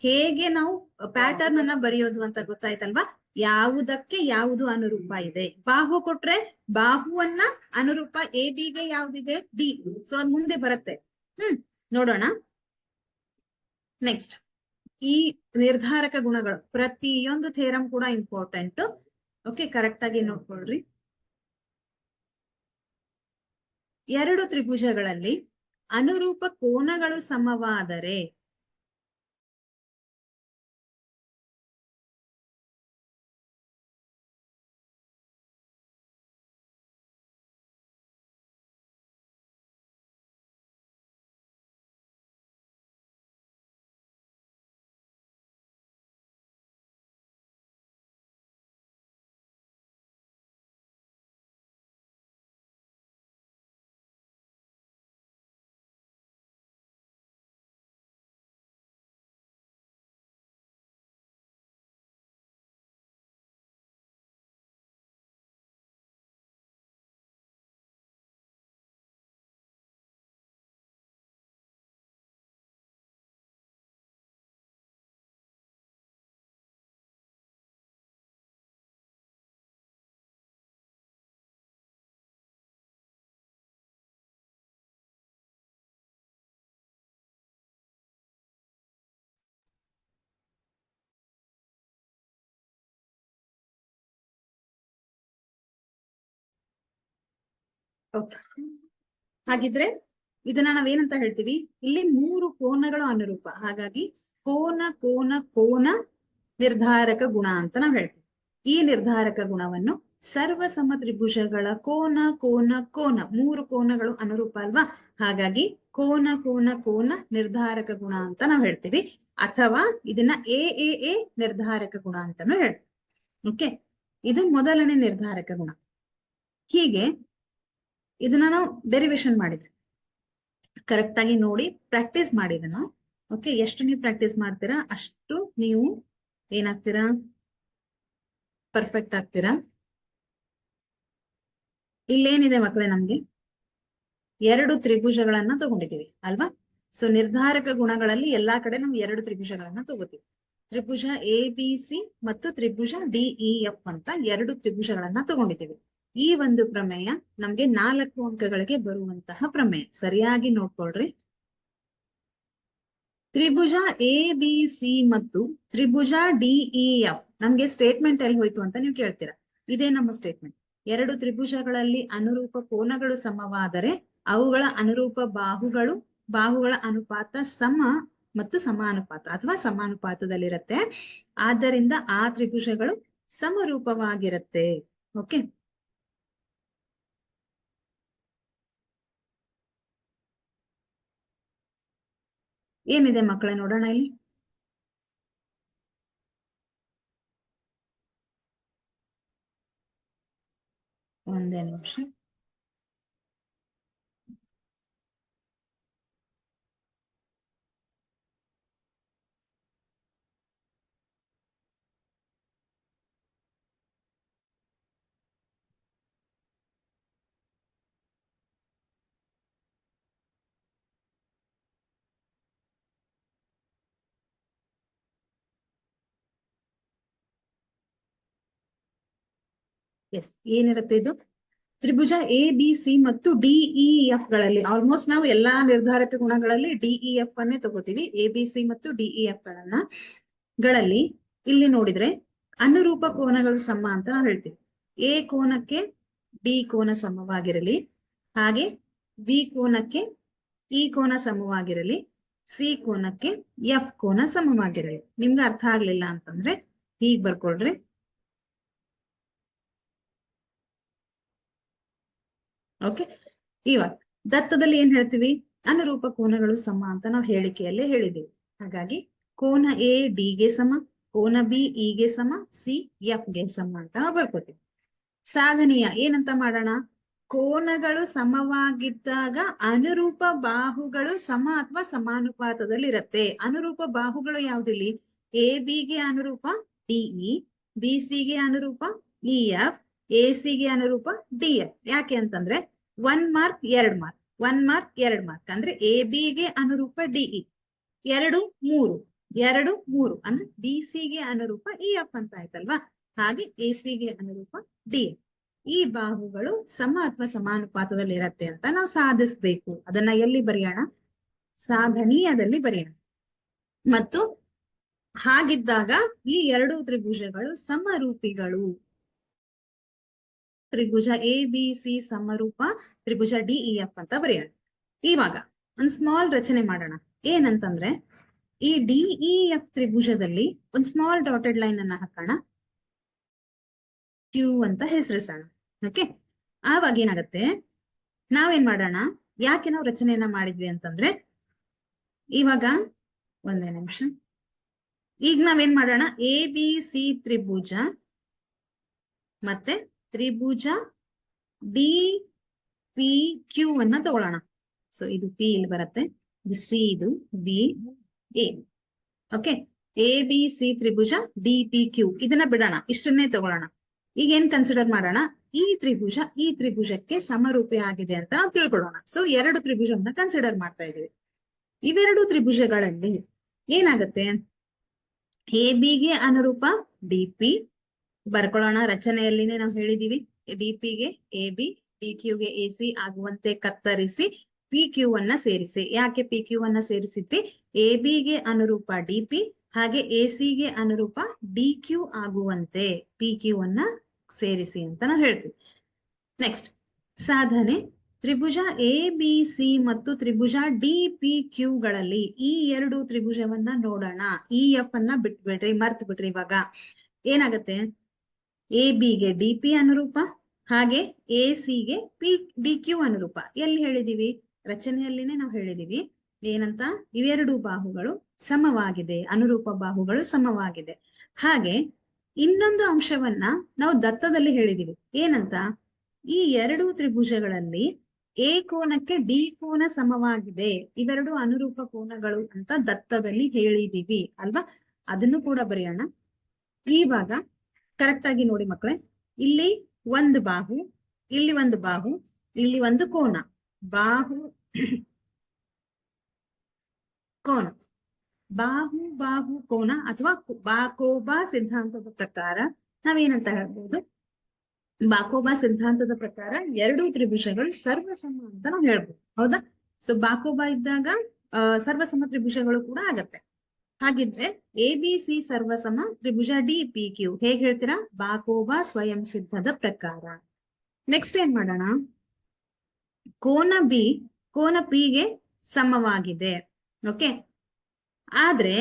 ಹೇಗೆ ನಾವು ಪ್ಯಾಟರ್ನ್ ಅನ್ನ ಬರೆಯೋದು ಅಂತ ಗೊತ್ತಾಯ್ತಲ್ವಾ? ಯಾವುದಕ್ಕೆ ಯಾವುದು ಅನುರೂಪ ಇದೆ. ಬಾಹು ಕೊಟ್ರೆ ಬಾಹುವನ್ನ ಅನುರೂಪ ಎ ಬಿಗೆ ಯಾವ್ದಿದೆ? ಡಿ. ಸೊ ಅದ್ ಮುಂದೆ ಬರುತ್ತೆ. ನೋಡೋಣ. ನೆಕ್ಸ್ಟ್, ಈ ನಿರ್ಧಾರಕ ಗುಣಗಳು ಪ್ರತಿಯೊಂದು ಥೇರಂ ಕೂಡ ಇಂಪಾರ್ಟೆಂಟ್. ಓಕೆ, ಕರೆಕ್ಟ್ ಆಗಿ ನೋಡ್ಕೊಳ್ರಿ. 2 ತ್ರಿಭುಜಗಳಲ್ಲಿ ಅನುರೂಪ ಕೋನಗಳು ಸಮವಾದರೆ ಹಾಗಿದ್ರೆ ಇದನ್ನ ನಾವೇನಂತ ಹೇಳ್ತೀವಿ? ಇಲ್ಲಿ 3 ಕೋನಗಳು ಅನುರೂಪ. ಹಾಗಾಗಿ ಕೋನ ಕೋನ ಕೋನ ನಿರ್ಧಾರಕ ಗುಣ ಅಂತ ನಾವು ಹೇಳ್ತೀವಿ. ಈ ನಿರ್ಧಾರಕ ಗುಣವನ್ನು ಸರ್ವ ಸಮ ತ್ರಿಭುಜಗಳ ಕೋನ ಕೋನ ಕೋನ 3 ಕೋನಗಳು ಅನುರೂಪ ಅಲ್ವಾ? ಹಾಗಾಗಿ ಕೋನ ಕೋನ ಕೋನ ನಿರ್ಧಾರಕ ಗುಣ ಅಂತ ನಾವು ಹೇಳ್ತೀವಿ. ಅಥವಾ ಇದನ್ನ ಎ ನಿರ್ಧಾರಕ ಗುಣ ಅಂತಾನು ಹೇಳ್ತೀವಿ. ಓಕೆ, ಇದು ಮೊದಲನೇ ನಿರ್ಧಾರಕ ಗುಣ. ಹೀಗೆ ಇದನ್ನ ನಾವು ಡೆರಿವೇಶನ್ ಮಾಡಿದ್ರೆ ಕರೆಕ್ಟ್ ಆಗಿ ನೋಡಿ ಪ್ರಾಕ್ಟೀಸ್ ಮಾಡಿದನ. ಓಕೆ, ಎಷ್ಟು ನೀವು ಪ್ರಾಕ್ಟೀಸ್ ಮಾಡ್ತೀರಾ ಅಷ್ಟು ನೀವು ಏನಾಗ್ತೀರಾ? ಪರ್ಫೆಕ್ಟ್ ಆಗ್ತೀರಾ. ಇಲ್ಲೇನಿದೆ ಮಕ್ಕಳೇ, ನಮ್ಗೆ 2 ತ್ರಿಭುಜಗಳನ್ನ ತಗೊಂಡಿದ್ದೀವಿ ಅಲ್ವಾ? ಸೊ ನಿರ್ಧಾರಕ ಗುಣಗಳಲ್ಲಿ ಎಲ್ಲಾ ಕಡೆ ನಾವು 2 ತ್ರಿಭುಜಗಳನ್ನ ತಗೋತೀವಿ. ತ್ರಿಭುಜ ಎ ಬಿ ಸಿ ಮತ್ತು ತ್ರಿಭುಜ ಡಿಇಎಫ್ ಅಂತ 2 ತ್ರಿಭುಜಗಳನ್ನ ತಗೊಂಡಿದ್ದೀವಿ. ಈ ಒಂದು ಪ್ರಮೇಯ ನಮ್ಗೆ 4 ಅಂಕಗಳಿಗೆ ಬರುವಂತಹ ಪ್ರಮೇಯ. ಸರಿಯಾಗಿ ನೋಡ್ಕೊಳ್ರಿ. ತ್ರಿಭುಜ ಎ ಬಿ ಸಿ ಮತ್ತು ತ್ರಿಭುಜ ಡಿಇಎಫ್ ನಮ್ಗೆ ಸ್ಟೇಟ್ಮೆಂಟ್ ಎಲ್ಲಿ ಹೋಯ್ತು ಅಂತ ನೀವು ಕೇಳ್ತೀರಾ. ಇದೇ ನಮ್ಮ ಸ್ಟೇಟ್ಮೆಂಟ್. 2 ತ್ರಿಭುಜಗಳಲ್ಲಿ ಅನುರೂಪ ಕೋನಗಳು ಸಮವಾದರೆ ಅವುಗಳ ಅನುರೂಪ ಬಾಹುಗಳ ಅನುಪಾತ ಸಮ ಮತ್ತು ಸಮಾನುಪಾತ ಅಥವಾ ಸಮಾನುಪಾತದಲ್ಲಿರತ್ತೆ. ಆದ್ದರಿಂದ ಆ ತ್ರಿಭುಜಗಳು ಸಮರೂಪವಾಗಿರುತ್ತೆ. ಓಕೆ, ಏನಿದೆ ಮಕ್ಕಳೇ ನೋಡೋಣ ಇಲ್ಲಿ. ಒಂದೇ ನಿಮಿಷ. ಎಸ್, ಏನಿರುತ್ತೆ ಇದು? ತ್ರಿಭುಜ ಎ ಬಿ ಸಿ ಮತ್ತು ಡಿಇ ಎಫ್ ಗಳಲ್ಲಿ ಆಲ್ಮೋಸ್ಟ್ ನಾವು ಎಲ್ಲಾ ನಿರ್ಧಾರಕ ಗುಣಗಳಲ್ಲಿ ಡಿಇ ಎಫ್ ಅನ್ನೇ ತಗೋತೀವಿ. ಎ ಬಿ ಸಿ ಮತ್ತು ಡಿಇ ಎಫ್ ಗಳಲ್ಲಿ ಇಲ್ಲಿ ನೋಡಿದ್ರೆ ಅನುರೂಪ ಕೋನಗಳು ಸಮ ಅಂತ ನಾವು ಹೇಳ್ತೀವಿ. ಎ ಕೋನಕ್ಕೆ ಡಿ ಕೋನ ಸಮವಾಗಿರಲಿ, ಹಾಗೆ ಬಿ ಕೋನಕ್ಕೆ ಇ ಕೋನ ಸಮವಾಗಿರಲಿ, ಸಿ ಕೋನಕ್ಕೆ ಎಫ್ ಕೋನ ಸಮವಾಗಿರಲಿ. ನಿಮ್ಗೆ ಅರ್ಥ ಆಗ್ಲಿಲ್ಲ ಅಂತಂದ್ರೆ ಹೀಗ್ ಬರ್ಕೊಳ್ರಿ. ಓಕೆ, ಇವಾಗ ದತ್ತದಲ್ಲಿ ಏನ್ ಹೇಳ್ತೀವಿ? ಅನುರೂಪ ಕೋನಗಳು ಸಮ ಅಂತ ನಾವು ಹೇಳಿಕೆಯಲ್ಲೇ ಹೇಳಿದೀವಿ. ಹಾಗಾಗಿ ಕೋನ ಎ ಡಿ ಗೆ ಸಮ, ಕೋನ ಬಿ ಇ ಗೆ ಸಮ, ಸಿ ಎಫ್ ಗೆ ಸಮ ಅಂತ ನಾವು ಬರ್ಕೋತೀವಿ. ಸಾಧನೀಯ ಏನಂತ ಮಾಡೋಣ? ಕೋನಗಳು ಸಮವಾಗಿದ್ದಾಗ ಅನುರೂಪ ಬಾಹುಗಳು ಸಮ ಅಥವಾ ಸಮಾನುಪಾತದಲ್ಲಿ ಇರತ್ತೆ. ಅನುರೂಪ ಬಾಹುಗಳು ಯಾವ್ದಿಲ್ಲಿ? ಎ ಬಿ ಗೆ ಅನುರೂಪ ಡಿಇ, ಬಿ ಸಿ ಗೆ ಅನುರೂಪ ಇ ಎಫ್, ಎ ಸಿ ಗೆ ಅನುರೂಪ ಡಿ ಎಫ್. ಯಾಕೆ ಅಂತಂದ್ರೆ 1 ಮಾರ್ಕ್ 2 ಮಾರ್ಕ್, 1 ಮಾರ್ಕ್ 2 ಮಾರ್ಕ್ ಅಂದ್ರೆ ಎ ಬಿ ಗೆ ಅನುರೂಪ ಡಿಇ 2 3 2 3 ಅಂದ್ರೆ ಬಿ ಸಿ ಗೆ ಅನುರೂಪ ಇ ಎಫ್ ಅಂತ ಆಯ್ತಲ್ವಾ? ಹಾಗೆ ಎ ಸಿ ಗೆ ಅನುರೂಪ ಡಿ ಎಫ್. ಈ ಬಾಹುಗಳು ಸಮ ಅಥವಾ ಸಮಾನುಪಾತದಲ್ಲಿ ಇರತ್ತೆ ಅಂತ ನಾವು ಸಾಧಿಸ್ಬೇಕು. ಅದನ್ನ ಎಲ್ಲಿ ಬರೆಯೋಣ? ಸಾಧನೀಯದಲ್ಲಿ ಬರೆಯೋಣ. ಮತ್ತು ಹಾಗಿದ್ದಾಗ ಈ ಎರಡು ತ್ರಿಭುಜಗಳು ಸಮರೂಪಿಗಳು. ತ್ರಿಭುಜ ಎ ಬಿ ಸಿ ಸಮರೂಪ ತ್ರಿಭುಜ ಡಿಇ ಎಫ್ ಅಂತ ಬರೆಯೋಣ. ಇವಾಗ ಒಂದ್ ಸ್ಮಾಲ್ ರಚನೆ ಮಾಡೋಣ. ಏನಂತಂದ್ರೆ ಈ ಡಿಇ ಎಫ್ ತ್ರಿಭುಜದಲ್ಲಿ ಒಂದ್ ಸ್ಮಾಲ್ ಡಾಟೆಡ್ ಲೈನ್ ಅನ್ನ ಹಾಕೋಣ, ಕ್ಯೂ ಅಂತ ಹೆಸರಿಸೋಣ. ಓಕೆ, ಆವಾಗ ಏನಾಗತ್ತೆ? ನಾವೇನ್ ಮಾಡೋಣ? ಯಾಕೆ ನಾವು ರಚನೆಯನ್ನ ಮಾಡಿದ್ವಿ ಅಂತಂದ್ರೆ, ಇವಾಗ ಒಂದೇ ನಿಮಿಷ, ಈಗ ನಾವೇನ್ ಮಾಡೋಣ? ಎ ಬಿ ಸಿ ತ್ರಿಭುಜ ಮತ್ತೆ ತ್ರಿಭುಜ ಡಿ ಪಿ ಕ್ಯೂ ಅನ್ನ ತಗೊಳ್ಳೋಣ. ಸೊ ಇದು ಪಿ ಇಲ್ಲಿ ಬರುತ್ತೆ, ಇದು ಸಿ, ಇದು B, A. Okay, A B C ತ್ರಿಭುಜ ಡಿ ಪಿ ಕ್ಯೂ ಇದನ್ನ ಬಿಡೋಣ, ಇಷ್ಟನ್ನೇ ತಗೊಳ್ಳೋಣ. ಈಗ ಏನ್ ಕನ್ಸಿಡರ್ ಮಾಡೋಣ? ಈ ತ್ರಿಭುಜ ಈ ತ್ರಿಭುಜಕ್ಕೆ ಸಮರೂಪಿ ಆಗಿದೆ ಅಂತ ನಾವು ತಿಳ್ಕೊಳ್ಳೋಣ. ಸೊ 2 ತ್ರಿಭುಜವನ್ನ ಕನ್ಸಿಡರ್ ಮಾಡ್ತಾ ಇದೀವಿ. ಇವೆರಡು ತ್ರಿಭುಜಗಳಲ್ಲಿ ಏನಾಗತ್ತೆ? ಎ ಬಿ ಗೆ ಅನುರೂಪ ಡಿ ಪಿ ಬರ್ಕೊಳ್ಳೋಣ. ರಚನೆಯಲ್ಲಿನೇ ನಾವು ಹೇಳಿದೀವಿ, ಡಿ ಪಿ ಗೆ ಎ ಬಿ, ಡಿ ಕ್ಯೂ ಗೆ ಎ ಸಿ ಆಗುವಂತೆ ಕತ್ತರಿಸಿ ಪಿ ಕ್ಯೂ ಅನ್ನ ಸೇರಿಸಿ. ಯಾಕೆ ಪಿ ಕ್ಯೂ ಅನ್ನ ಸೇರಿಸಿದ್ವಿ? ಎ ಬಿ ಗೆ ಅನುರೂಪ ಡಿ ಪಿ ಹಾಗೆ ಎ ಸಿ ಗೆ ಅನುರೂಪ ಡಿ ಕ್ಯೂ ಆಗುವಂತೆ ಪಿ ಕ್ಯೂ ಅನ್ನ ಸೇರಿಸಿ ಅಂತ ನಾವು ಹೇಳ್ತೀವಿ. ನೆಕ್ಸ್ಟ್ ಸಾಧನೆ, ತ್ರಿಭುಜ ಎ ಬಿ ಸಿ ಮತ್ತು ತ್ರಿಭುಜ ಡಿ ಪಿ ಕ್ಯೂ ಗಳಲ್ಲಿ ಈ 2 ತ್ರಿಭುಜವನ್ನ ನೋಡೋಣ. ಇ ಎಫ್ ಅನ್ನ ಬಿಟ್ಬಿಡ್ರಿ, ಮರ್ತ್ ಬಿಡ್ರಿ. ಇವಾಗ ಏನಾಗತ್ತೆ? ಎ ಬಿ ಗೆ ಡಿ ಪಿ ಅನುರೂಪ ಹಾಗೆ ಎ ಸಿ ಗೆ ಪಿ ಡಿ ಕ್ಯೂ ಅನುರೂಪ. ಎಲ್ಲಿ ಹೇಳಿದೀವಿ? ರಚನೆಯಲ್ಲಿನೇ ನಾವು ಹೇಳಿದೀವಿ. ಏನಂತ? ಇವೆರಡು ಬಾಹುಗಳು ಸಮವಾಗಿದೆ, ಅನುರೂಪ ಬಾಹುಗಳು ಸಮವಾಗಿದೆ. ಹಾಗೆ ಇನ್ನೊಂದು ಅಂಶವನ್ನ ನಾವು ದತ್ತದಲ್ಲಿ ಹೇಳಿದೀವಿ. ಏನಂತ? ಈ 2 ತ್ರಿಭುಜಗಳಲ್ಲಿ ಎ ಕೋನಕ್ಕೆ ಡಿ ಕೋನ ಸಮವಾಗಿದೆ, ಇವೆರಡು ಅನುರೂಪ ಕೋನಗಳು ಅಂತ ದತ್ತದಲ್ಲಿ ಹೇಳಿದೀವಿ ಅಲ್ವಾ? ಅದನ್ನು ಕೂಡ ಬರೆಯೋಣ. ಇವಾಗ ಕರೆಕ್ಟ್ ಆಗಿ ನೋಡಿ ಮಕ್ಕಳೇ, ಇಲ್ಲಿ ಒಂದು ಬಾಹು, ಇಲ್ಲಿ ಒಂದು ಬಾಹು, ಇಲ್ಲಿ ಒಂದು ಕೋನ. ಬಾಹು ಕೋನ, ಬಾಹು ಬಾಹು ಕೋನ ಅಥವಾ ಬಾಕೋಬಾ ಸಿದ್ಧಾಂತದ ಪ್ರಕಾರ ನಾವೇನಂತ ಹೇಳ್ಬೋದು? ಬಾಕೋಬಾ ಸಿದ್ಧಾಂತದ ಪ್ರಕಾರ 2 ತ್ರಿಭುಜಗಳು ಸರ್ವಸಮ ಅಂತ ನಾವು ಹೇಳ್ಬೋದು. ಹೌದಾ? ಸೊ ಬಾಕೋಬಾ ಇದ್ದಾಗ ಸರ್ವಸಮ ತ್ರಿಭುಜಗಳು ಕೂಡ ಆಗತ್ತೆ. ಹಾಗಿದ್ರೆ ಎ ಬಿ ಸಿ ಸರ್ವಸಮ ತ್ರಿಭುಜ ಡಿ ಪಿ ಕ್ಯೂ ಹೇಗ್ ಹೇಳ್ತೀರಾ? ಬಾಕೋಬಾ ಸ್ವಯಂ ಸಿದ್ಧದ ಪ್ರಕಾರ. ನೆಕ್ಸ್ಟ್ ಏನ್ ಮಾಡೋಣ? ಕೋನ ಬಿ ಕೋನ ಪಿ ಗೆ ಸಮವಾಗಿದೆ. ಓಕೆ, ಆದ್ರೆ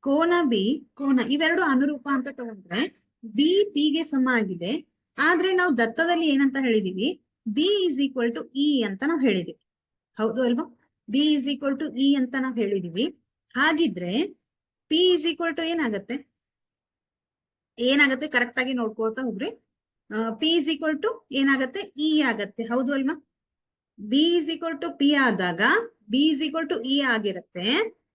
ಕೋನ ಬಿ ಕೋನ ಇವೆರಡು ಅನುರೂಪ ಅಂತ ತಗೊಂಡ್ರೆ ಬಿ ಪಿ ಗೆ ಸಮ ಆಗಿದೆ. ಆದ್ರೆ ನಾವು ದತ್ತದಲ್ಲಿ ಏನಂತ ಹೇಳಿದೀವಿ? B is equal to E ಅಂತ ನಾವು ಹೇಳಿದೀವಿ. ಹೌದು ಅಲ್ವಾ? B is equal to E ಅಂತ ನಾವು ಹೇಳಿದೀವಿ. ಹಾಗಿದ್ರೆ ಪಿ ಇಸ್ ಈಕ್ವಲ್ ಟು ಏನಾಗತ್ತೆ? ಕರೆಕ್ಟ್ ಆಗಿ ನೋಡ್ಕೋತಾ ಹೋಗ್ರಿ. ಪಿ ಇಸ್ ಈಕ್ವಲ್ ಟು ಏನಾಗತ್ತೆ? ಇ ಆಗತ್ತೆ. ಹೌದು ಅಲ್ವಾ? B is equal to P ಆದಾಗ B is equal to E ಆಗಿರುತ್ತೆ.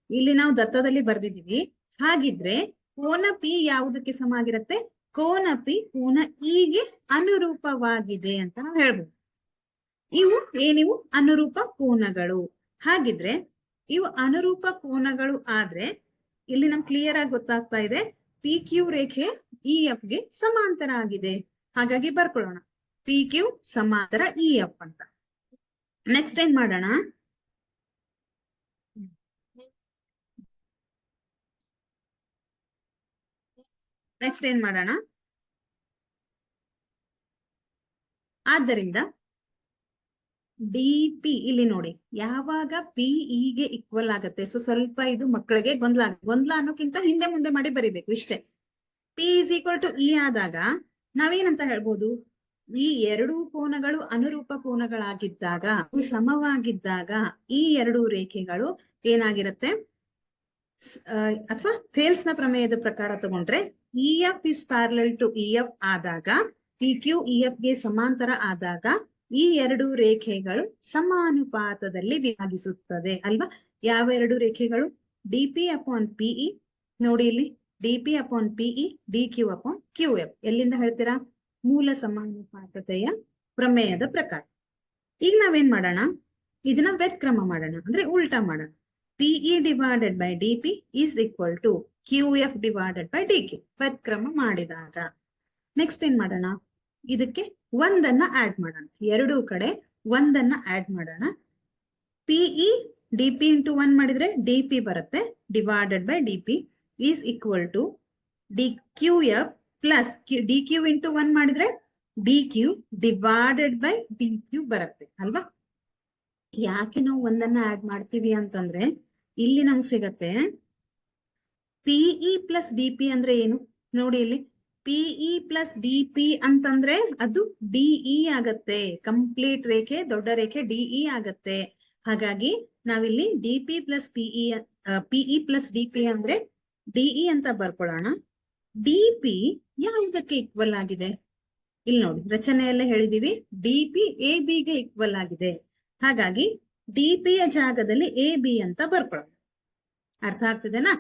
ಇಲ್ಲಿ ನಾವು ದತ್ತದಲ್ಲಿ ಬರ್ದಿದೀವಿ. ಹಾಗಿದ್ರೆ ಕೋನ ಪಿ ಯಾವುದಕ್ಕೆ ಸಮ ಆಗಿರುತ್ತೆ? ಕೋನ ಪಿ ಕೋನ ಇ ಗೆ ಅನುರೂಪವಾಗಿದೆ ಅಂತ ನಾವು ಹೇಳ್ಬೋದು. ಇವು ಏನಿವು? ಅನುರೂಪ ಕೋನಗಳು. ಹಾಗಿದ್ರೆ ಇವು ಅನುರೂಪ ಕೋನಗಳು ಆದ್ರೆ ಇಲ್ಲಿ ನಮ್ಗೆ ಕ್ಲಿಯರ್ ಆಗಿ ಗೊತ್ತಾಗ್ತಾ ಇದೆ, ಪಿ ಕ್ಯೂ ರೇಖೆ ಇ ಎಫ್ ಗೆ ಸಮಾಂತರ ಆಗಿದೆ. ಹಾಗಾಗಿ ಬರ್ಕೊಳ್ಳೋಣ ಪಿ ಕ್ಯೂ ಸಮಾಂತರ ಇ ಎಫ್ ಅಂತ. ನೆಕ್ಸ್ಟ್ ಏನ್ ಮಾಡೋಣ, ಆದ್ದರಿಂದ ಡಿ ಪಿ ಇಲ್ಲಿ ನೋಡಿ, ಯಾವಾಗ ಪಿ ಗೆ ಈಕ್ವಲ್ ಆಗತ್ತೆ. ಸೊ ಸ್ವಲ್ಪ ಇದು ಮಕ್ಕಳಿಗೆ ಗೊಂದಲ ಅನ್ನೋಕ್ಕಿಂತ ಹಿಂದೆ ಮುಂದೆ ಮಾಡಿ ಬರಿಬೇಕು ಇಷ್ಟೇ. P is equal to E ಆದಾಗ ನಾವೇನಂತ ಹೇಳ್ಬೋದು, ಈ ಎರಡು ಕೋನಗಳು ಅನುರೂಪ ಕೋನಗಳಾಗಿದ್ದಾಗ, ಸಮವಾಗಿದ್ದಾಗ ಈ ಎರಡು ರೇಖೆಗಳು ಏನಾಗಿರುತ್ತೆ, ಅಥವಾ ಥೇಲ್ಸ್ ನ ಪ್ರಮೇಯದ ಪ್ರಕಾರ ತಗೊಂಡ್ರೆ E F is parallel to E F ಆದಾಗ, ಪಿ ಕ್ಯೂ ಇ ಎಫ್ ಗೆ ಸಮಾಂತರ ಆದಾಗ ಈ ಎರಡು ರೇಖೆಗಳು ಸಮಾನುಪಾತದಲ್ಲಿ ವಿಭಾಗಿಸುತ್ತದೆ ಅಲ್ವಾ. ಯಾವ ಎರಡು ರೇಖೆಗಳು, ಡಿ ಪಿ ಅಪಾನ್ ಪಿಇ, ನೋಡಿ ಇಲ್ಲಿ D P upon PE, D Q upon Q F. ಎಲ್ಲಿಂದ ಹೇಳ್ತೀರಾ, ಮೂಲ ಸಮಾನುಪಾತತೆಯ ಪ್ರಮೇಯದ ಪ್ರಕಾರ. ಈಗ ನಾವೇನ್ ಮಾಡೋಣ, ಇದನ್ನ ವ್ಯತ್ಕ್ರಮ ಮಾಡೋಣ, ಅಂದ್ರೆ ಉಲ್ಟಾ ಮಾಡೋಣ. P E divided by D P is equal to Q F divided by D Q. ವ್ಯತ್ಕ್ರಮ ಮಾಡಿದಾಗ ನೆಕ್ಸ್ಟ್ ಏನ್ ಮಾಡೋಣ, ಇದಕ್ಕೆ ಒಂದನ್ನ ಆಡ್ ಮಾಡೋಣ, ಎರಡೂ ಕಡೆ ಒಂದನ್ನ ಆಡ್ ಮಾಡೋಣ. ಪಿಇ ಡಿ ಪಿ ಇಂಟು 1 ಮಾಡಿದ್ರೆ ಡಿ ಪಿ ಬರುತ್ತೆ, divided by D P is equal to D Q F plus D Q into 1 ಮಾಡಿದ್ರೆ D Q divided by D Q ಬರುತ್ತೆ ಅಲ್ವಾ. ಯಾಕೆ ನಾವು ಒಂದನ್ನ ಆಡ್ ಮಾಡ್ತೀವಿ ಅಂತಂದ್ರೆ, ಇಲ್ಲಿ ನಮ್ಗೆ ಸಿಗತ್ತೆ ಪಿಇ ಪ್ಲಸ್ ಡಿ ಪಿ ಅಂದ್ರೆ ಏನು ನೋಡಿ, ಇಲ್ಲಿ ಪಿಇ ಪ್ಲಸ್ ಡಿ ಪಿ ಅಂತಂದ್ರೆ ಅದು ಡಿಇ ಆಗತ್ತೆ, ಕಂಪ್ಲೀಟ್ ರೇಖೆ ದೊಡ್ಡ ರೇಖೆ ಡಿಇ ಆಗತ್ತೆ. ಹಾಗಾಗಿ ನಾವಿಲ್ಲಿ D P plus PE plus D P ಅಂದ್ರೆ ಡಿಇ ಅಂತ ಬರ್ಕೊಳ್ಳೋಣ. ಡಿ ಪಿ ಯಾವುದಕ್ಕೆ ಈಕ್ವಲ್ ಆಗಿದೆ, ಇಲ್ಲಿ ನೋಡಿ ರಚನೆಯಲ್ಲೇ ಹೇಳಿದೀವಿ, ಡಿ ಪಿ ಎ ಬಿ ಗೆ ಈಕ್ವಲ್ ಆಗಿದೆ. ಹಾಗಾಗಿ ಡಿ ಪಿ ಯ ಜಾಗದಲ್ಲಿ ಎ ಬಿ ಅಂತ ಬರ್ಕೊಳ್ಳೋಣ. ಅರ್ಥ ಆಗ್ತಿದೆನಾ.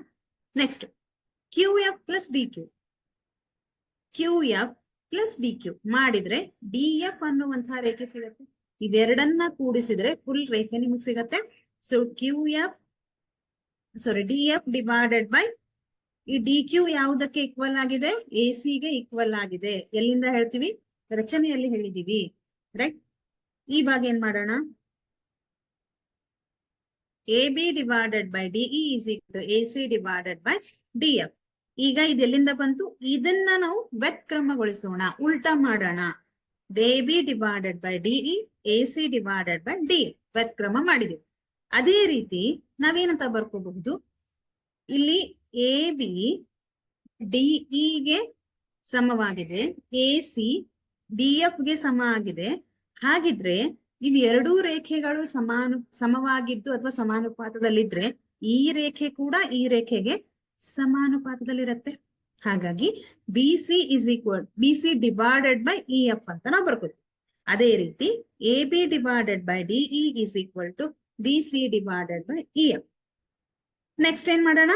Next Q F plus D Q, Q F plus D Q ಮಾಡಿದ್ರೆ ಡಿ ಎಫ್ ಅನ್ನುವಂತಹ ರೇಖೆ ಸಿಗತ್ತೆ. ಇವೆರಡನ್ನ ಕೂಡಿಸಿದ್ರೆ ಫುಲ್ ರೇಖೆ ನಿಮಗೆ ಸಿಗತ್ತೆ. So Q F D F divided by ಈ ಡಿ ಕ್ಯೂ ಯಾವುದಕ್ಕೆ ಈಕ್ವಲ್ ಆಗಿದೆ, ಎ ಸಿ ಗೆ ಈಕ್ವಲ್ ಆಗಿದೆ. ಎಲ್ಲಿಂದ ಹೇಳ್ತೀವಿ, ರಚನೆಯಲ್ಲಿ ಹೇಳಿದೀವಿ ರೈಟ್. ಇವಾಗ ಏನ್ ಮಾಡೋಣ, A B divided by D E is equal to A C divided by D F. ಈಗ ಇದೆಲ್ಲಿಂದ ಬಂತು, ಇದನ್ನ ನಾವು ವ್ಯತ್ಕ್ರಮಗೊಳಿಸೋಣ, ಉಲ್ಟಾ ಮಾಡೋಣ. A B divided by DE A C divided by D, ವ್ಯತ್ಕ್ರಮ ಮಾಡಿದೆವು. ಅದೇ ರೀತಿ ನಾವೇನಂತ ಬರ್ಕೋಬಹುದು, ಇಲ್ಲಿ ಎ ಬಿ ಡಿಇ ಗೆ ಸಮವಾಗಿದೆ, ಎ ಸಿ ಡಿ ಎಫ್ ಗೆ ಸಮ ಆಗಿದೆ. ಹಾಗಿದ್ರೆ ಇವ್ ಎರಡೂ ರೇಖೆಗಳು ಸಮವಾಗಿದ್ದು ಅಥವಾ ಸಮಾನುಪಾತದಲ್ಲಿದ್ರೆ ಈ ರೇಖೆ ಕೂಡ ಈ ರೇಖೆಗೆ ಸಮಾನುಪಾತದಲ್ಲಿರುತ್ತೆ. ಹಾಗಾಗಿ B C is equal B C divided by E F ಅಂತ ನಾವು ಬರ್ಕೋತೀವಿ. ಅದೇ ರೀತಿ A B divided by DE is equal to B C divided by E F. Next ಏನ್ ಮಾಡೋಣ,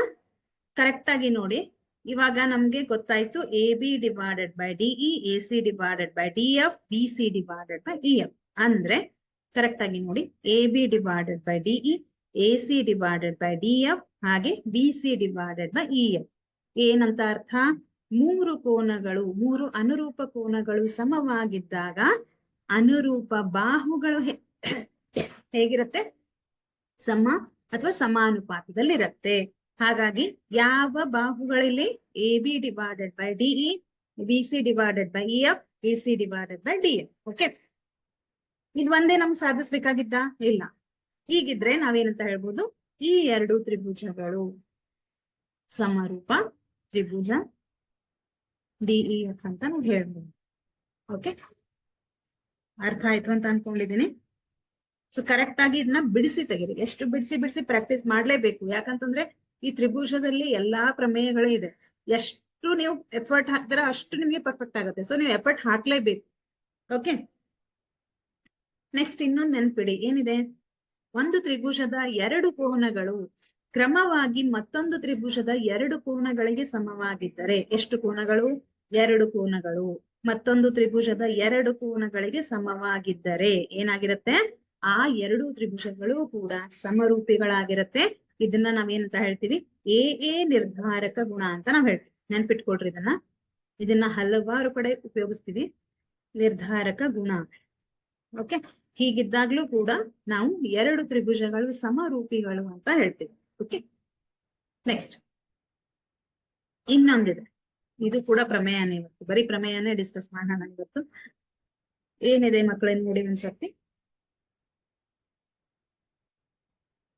ಕರೆಕ್ಟ್ ಆಗಿ ನೋಡಿ. ಇವಾಗ ನಮ್ಗೆ ಗೊತ್ತಾಯ್ತು A B divided by DE, A C divided by D F, B C divided by E F. ಅಂದ್ರೆ correct ಆಗಿ ನೋಡಿ, A B divided by DE, A C divided by D F, ಹಾಗೆ B C divided by E F. ಏನಂತ ಅರ್ಥ, ಮೂರು ಕೋನಗಳು, ಮೂರು ಅನುರೂಪ ಕೋನಗಳು ಸಮವಾಗಿದ್ದಾಗ ಅನುರೂಪ ಬಾಹುಗಳು ಹೇಗಿರುತ್ತೆ, ಸಮ ಅಥವಾ ಸಮಾನುಪಾತದಲ್ಲಿರುತ್ತೆ. ಹಾಗಾಗಿ ಯಾವ ಬಾಹುಗಳಲ್ಲಿ A B divided by D E, B C divided by E F, A C divided by D F. Okay, ಇದು ಒಂದೇ ನಮ್ಗೆ ಸಾಧಿಸ್ಬೇಕಾಗಿದ್ದ ಇಲ್ಲ. ಹೀಗಿದ್ರೆ ನಾವೇನಂತ ಹೇಳ್ಬೋದು, ಈ ಎರಡು ತ್ರಿಭುಜಗಳು ಸಮರೂಪ ತ್ರಿಭುಜ ಡಿಇಎಫ್ ಅಂತ ನಾವು ಹೇಳ್ಬೋದು. ಓಕೆ, ಅರ್ಥ ಆಯ್ತು ಅಂತ ಅನ್ಕೊಂಡಿದೀನಿ. ಸೊ ಕರೆಕ್ಟ್ ಆಗಿ ಇದನ್ನ ಬಿಡಿಸಿ ತೆಗೀರಿ. ಎಷ್ಟು ಬಿಡಿಸಿ ಪ್ರಾಕ್ಟೀಸ್ ಮಾಡ್ಲೇಬೇಕು. ಯಾಕಂತಂದ್ರೆ ಈ ತ್ರಿಭುಜದಲ್ಲಿ ಎಲ್ಲಾ ಪ್ರಮೇಯಗಳು ಇದೆ. ಎಷ್ಟು ನೀವು ಎಫರ್ಟ್ ಹಾಕ್ತೀರಾ ಅಷ್ಟು ನಿಮ್ಗೆ ಪರ್ಫೆಕ್ಟ್ ಆಗುತ್ತೆ. ಸೊ ನೀವು ಎಫರ್ಟ್ ಹಾಕ್ಲೇಬೇಕು. ಓಕೆ, ನೆಕ್ಸ್ಟ್ ಇನ್ನೊಂದು ನೆನ್ಪಿಡಿ, ಏನಿದೆ, ಒಂದು ತ್ರಿಭುಜದ ಎರಡು ಕೋನಗಳು ಕ್ರಮವಾಗಿ ಮತ್ತೊಂದು ತ್ರಿಭುಜದ ಎರಡು ಕೋನಗಳಿಗೆ ಸಮವಾಗಿದ್ದರೆ, ಎಷ್ಟು ಕೋನಗಳು, ಎರಡು ಕೋನಗಳು ಮತ್ತೊಂದು ತ್ರಿಭುಜದ ಎರಡು ಕೋನಗಳಿಗೆ ಸಮವಾಗಿದ್ದರೆ ಏನಾಗಿರುತ್ತೆ, ಆ ಎರಡು ತ್ರಿಭುಜಗಳು ಕೂಡ ಸಮರೂಪಿಗಳಾಗಿರುತ್ತೆ. ಇದನ್ನ ನಾವೇನಂತ ಹೇಳ್ತೀವಿ, ಎ ನಿರ್ಧಾರಕ ಗುಣ ಅಂತ ನಾವ್ ಹೇಳ್ತೀವಿ. ನೆನ್ಪಿಟ್ಕೊಳ್ರಿ ಇದನ್ನ ಹಲವಾರು ಕಡೆ ಉಪಯೋಗಿಸ್ತೀವಿ. ನಿರ್ಧಾರಕ ಗುಣ. ಓಕೆ, ಹೀಗಿದ್ದಾಗ್ಲೂ ಕೂಡ ನಾವು ಎರಡು ತ್ರಿಭುಜಗಳು ಸಮರೂಪಿಗಳು ಅಂತ ಹೇಳ್ತೀವಿ. ಓಕೆ, ನೆಕ್ಸ್ಟ್ ಇನ್ನೊಂದಿದೆ, ಇದು ಕೂಡ ಪ್ರಮೇಯನೇ. ಇವತ್ತು ಬರೀ ಪ್ರಮೇಯನೇ ಡಿಸ್ಕಸ್ ಮಾಡೋಣ. ಇವತ್ತು ಏನಿದೆ ಮಕ್ಕಳೇನ್ ನೋಡಿ ಒಂದ್ಸತಿ.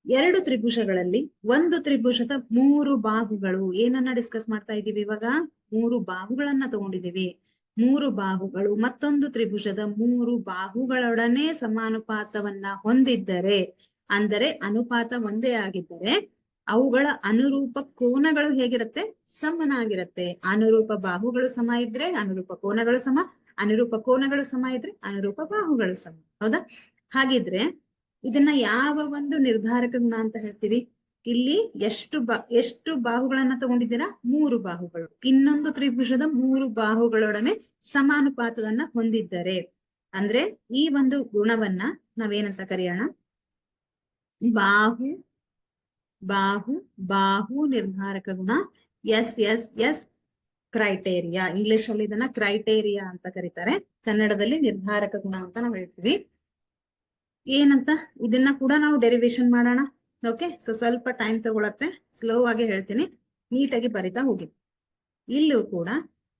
ಎರಡು ತ್ರಿಭುಜಗಳಲ್ಲಿ ಒಂದು ತ್ರಿಭುಜದ ಮೂರು ಬಾಹುಗಳು, ಏನನ್ನ ಡಿಸ್ಕಸ್ ಮಾಡ್ತಾ ಇದ್ದೀವಿ ಇವಾಗ? ಮೂರು ಬಾಹುಗಳನ್ನ ತಗೊಂಡಿದ್ದೀವಿ. ಮೂರು ಬಾಹುಗಳು ಮತ್ತೊಂದು ತ್ರಿಭುಜದ ಮೂರು ಬಾಹುಗಳೊಡನೆ ಸಮಾನುಪಾತವನ್ನ ಹೊಂದಿದ್ದರೆ, ಅಂದರೆ ಅನುಪಾತ ಒಂದೇ ಆಗಿದ್ದರೆ ಅವುಗಳ ಅನುರೂಪ ಕೋನಗಳು ಹೇಗಿರುತ್ತೆ? ಸಮನಾಗಿರುತ್ತೆ. ಅನುರೂಪ ಬಾಹುಗಳು ಸಮ ಇದ್ರೆ ಅನುರೂಪ ಕೋನಗಳು ಸಮ, ಅನುರೂಪ ಕೋನಗಳು ಸಮ ಇದ್ರೆ ಅನುರೂಪ ಬಾಹುಗಳು ಸಮ. ಹೌದಾ? ಹಾಗಿದ್ರೆ ಇದನ್ನ ಯಾವ ಒಂದು ನಿರ್ಧಾರಕ ಗುಣ ಅಂತ ಹೇಳ್ತೀವಿ? ಇಲ್ಲಿ ಎಷ್ಟು ಬಾಹುಗಳನ್ನ ತಗೊಂಡಿದ್ದೀರಾ? ಮೂರು ಬಾಹುಗಳು. ಇನ್ನೊಂದು ತ್ರಿಭುಜದ ಮೂರು ಬಾಹುಗಳೊಡನೆ ಸಮಾನುಪಾತವನ್ನ ಹೊಂದಿದ್ದರೆ, ಅಂದ್ರೆ ಈ ಒಂದು ಗುಣವನ್ನ ನಾವೇನಂತ ಕರೆಯೋಣ? ಬಾಹು ಬಾಹು ಬಾಹು ನಿರ್ಧಾರಕ ಗುಣ. S criteria. ಇಂಗ್ಲಿಷ್ ಅಲ್ಲಿ ಇದನ್ನ ಕ್ರೈಟೇರಿಯಾ ಅಂತ ಕರೀತಾರೆ, ಕನ್ನಡದಲ್ಲಿ ನಿರ್ಧಾರಕ ಗುಣ ಅಂತ ನಾವು ಹೇಳ್ತೀವಿ. ಏನಂತ ಇದನ್ನ ಕೂಡ ನಾವು ಡೆರಿವೇಶನ್ ಮಾಡೋಣ. ಓಕೆ, ಸೊ ಸ್ವಲ್ಪ ಟೈಮ್ ತಗೊಳತ್ತೆ, ಸ್ಲೋ ಆಗಿ ಹೇಳ್ತೀನಿ, ನೀಟಾಗಿ ಬರಿತಾ ಹೋಗಿ. ಇಲ್ಲೂ ಕೂಡ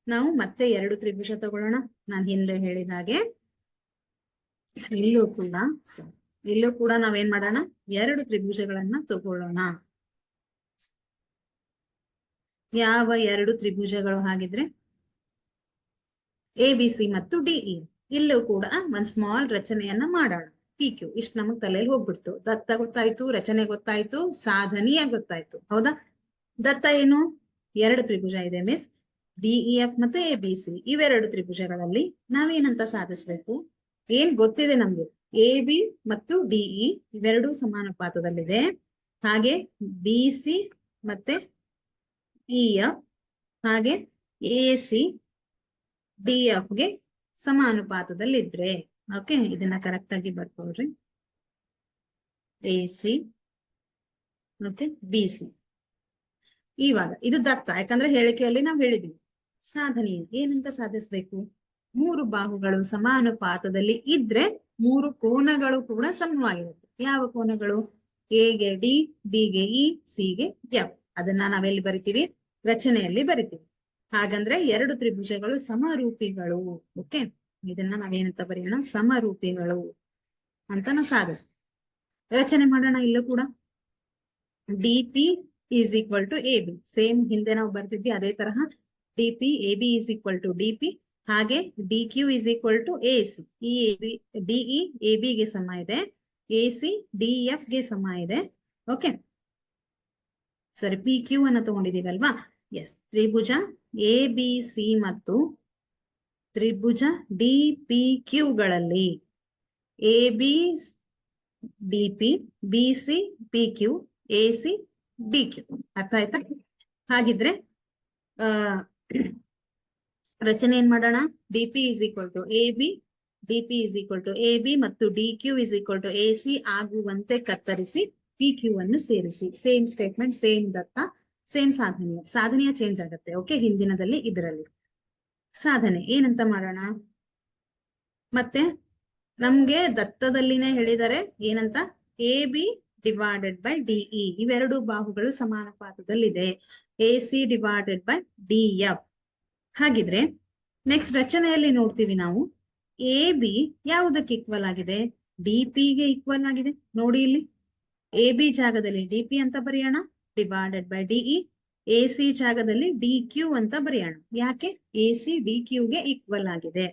ನಾವು ಮತ್ತೆ ಎರಡು ತ್ರಿಭುಜ ತಗೊಳ್ಳೋಣ. ನಾನು ಹಿಂದೆ ಹೇಳಿದ ಹಾಗೆ ಇಲ್ಲೂ ಕೂಡ ನಾವೇನ್ ಮಾಡೋಣ? ಎರಡು ತ್ರಿಭುಜಗಳನ್ನ ತಗೊಳ್ಳೋಣ. ಯಾವ ಎರಡು ತ್ರಿಭುಜಗಳು ಹಾಗಿದ್ರೆ? ABC ಮತ್ತು DE. ಇಲ್ಲೂ ಕೂಡ ಒಂದ್ ಸ್ಮಾಲ್ ರಚನೆಯನ್ನ ಮಾಡೋಣ. PQ. ಇಷ್ಟು ನಮಗ್ ತಲೆಯಲ್ಲಿ ಹೋಗ್ಬಿಡ್ತು. ದತ್ತ ಗೊತ್ತಾಯ್ತು, ರಚನೆ ಗೊತ್ತಾಯ್ತು, ಸಾಧನೀಯ ಗೊತ್ತಾಯ್ತು. ಹೌದಾ? ದತ್ತ ಏನು? ಎರಡು ತ್ರಿಭುಜ ಇದೆ ಮಿಸ್, DEF ಮತ್ತು ABC. ಇವೆರಡು ತ್ರಿಭುಜಗಳಲ್ಲಿ ನಾವೇನಂತ ಸಾಧಿಸ್ಬೇಕು? ಏನ್ ಗೊತ್ತಿದೆ ನಮ್ಗೆ? AB ಮತ್ತು DE ಇವೆರಡು ಸಮಾನುಪಾತದಲ್ಲಿದೆ. ಹಾಗೆ BC ಮತ್ತೆ EF ಹಾಗೆ AC DF ಗೆ ಸಮಾನುಪಾತದಲ್ಲಿದ್ರೆ, ಓಕೆ, ಇದನ್ನ ಕರೆಕ್ಟ್ ಆಗಿ ಬರ್ಕೊಳ್ರಿ. AC ಮತ್ತೆ BC. ಇವಾಗ ಇದು ದತ್ತ, ಯಾಕಂದ್ರೆ ಹೇಳಿಕೆಯಲ್ಲಿ ನಾವು ಹೇಳಿದ್ವಿ. ಸಾಧನೀಯ ಏನಂತ ಸಾಧಿಸ್ಬೇಕು? ಮೂರು ಬಾಹುಗಳು ಸಮಾನುಪಾತದಲ್ಲಿ ಇದ್ರೆ ಮೂರು ಕೋನಗಳು ಕೂಡ ಸಮವಾಗಿರುತ್ತೆ. ಯಾವ ಕೋನಗಳು? A ಗೆ D, B ಗೆ E, C ಗೆ F. ಅದನ್ನ ನಾವೆಲ್ಲಿ ಬರಿತೀವಿ? ರಚನೆಯಲ್ಲಿ ಬರಿತೀವಿ. ಹಾಗಂದ್ರೆ ಎರಡು ತ್ರಿಭುಜಗಳು ಸಮರೂಪಿಗಳು. ಓಕೆ, ಇದನ್ನ ನಾವೇನಂತ ಬರೆಯೋಣ? ಸಮರೂಪಿಗಳು ಅಂತ ನಾವು ಸಾಧಿಸ್ತೀವಿ. ರಚನೆ ಮಾಡೋಣ. ಇಲ್ಲೂ ಕೂಡ DP is equal to AB. Same ಹಿಂದೆ ನಾವು ಬರ್ತಿದ್ವಿ ಅದೇ ತರಹ. DP AB is equal to DP. ಹಾಗೆ DQ is equal to AC. ಈ DE AB ಗೆ ಸಮ ಇದೆ, AC DF ಗೆ ಸಮ ಇದೆ. ಓಕೆ, ಸರಿ, PQ ಅನ್ನ ತಗೊಂಡಿದೀವಲ್ವಾ? ಎಸ್. ತ್ರಿಭುಜ ABC ಮತ್ತು ತ್ರಿಭುಜ DPQ ಗಳಲ್ಲಿ AB DP, BC PQ, AC DQ. ಅರ್ಥ ಆಯ್ತಾ? ಹಾಗಿದ್ರೆ ರಚನೆ ಏನ್ ಮಾಡೋಣ? DP is equal to AB, DP is equal to AB ಮತ್ತು DQ is equal to AC ಆಗುವಂತೆ ಕತ್ತರಿಸಿ PQ ಅನ್ನು ಸೇರಿಸಿ. ಸೇಮ್ ಸ್ಟೇಟ್ಮೆಂಟ್, ಸೇಮ್ ದತ್ತ, ಸೇಮ್ ಸಾಧನೆಯ ಚೇಂಜ್ ಆಗುತ್ತೆ. ಓಕೆ, ಹಿಂದಿನದಲ್ಲಿ ಇದರಲ್ಲಿ ಸಾಧನೆ ಏನಂತ ಮಾಡೋಣ? ಮತ್ತೆ ನಮ್ಗೆ ದತ್ತದಲ್ಲಿನೇ ಹೇಳಿದರೆ ಏನಂತ? AB divided by DE. ಇವೆರಡು ಬಾಹುಗಳು ಸಮಾನುಪಾತದಲ್ಲಿದೆ. AC divided by DF. ಹಾಗಿದ್ರೆ ನೆಕ್ಸ್ಟ್ ರಚನೆಯಲ್ಲಿ ನೋಡ್ತೀವಿ ನಾವು, AB ಯಾವುದಕ್ಕೆ ಈಕ್ವಲ್ ಆಗಿದೆ? DP ಗೆ ಈಕ್ವಲ್ ಆಗಿದೆ. ನೋಡಿ ಇಲ್ಲಿ AB ಜಾಗದಲ್ಲಿ DP ಅಂತ ಬರೆಯೋಣ, ಡಿವೈಡೆಡ್ ಬೈ DE. AC ಜಾಗದಲ್ಲಿ DQ ಅಂತ ಬರೆಯೋಣ. ಯಾಕೆ? AC DQ ಗೆ ಈಕ್ವಲ್ ಆಗಿದೆ.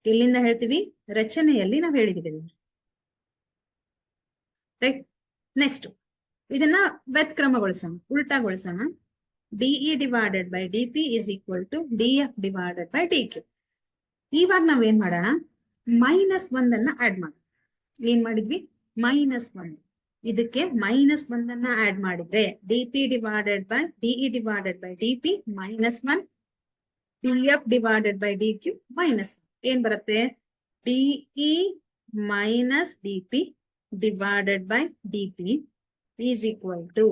ಎಲ್ಲಿಂದ ಹೇಳ್ತೀವಿ? ರಚನೆಯಲ್ಲಿ ನಾವು ಹೇಳಿದೀವಿ. ರೈಟ್. ನೆಕ್ಸ್ಟ್ ಇದನ್ನ ವ್ಯತ್ಕ್ರಮಗೊಳಿಸೋಣ, ಉಲ್ಟಾಗೊಳಿಸೋಣ. DE divided by DP is equal to DF divided by DQ. ಇವಾಗ ನಾವೇನ್ ಮಾಡೋಣ? -1 ಅನ್ನ ಆಡ್ ಮಾಡೋಣ. ಏನ್ ಮಾಡಿದ್ವಿ? -1. ಇದಕ್ಕೆ -1 ಅನ್ನ ಆಡ್ ಮಾಡಿದ್ರೆ DP divided by DE divided by DP -1, DF divided by DQ -1. ಏನ್ ಬರುತ್ತೆ? DE minus DP divided by DP is equal to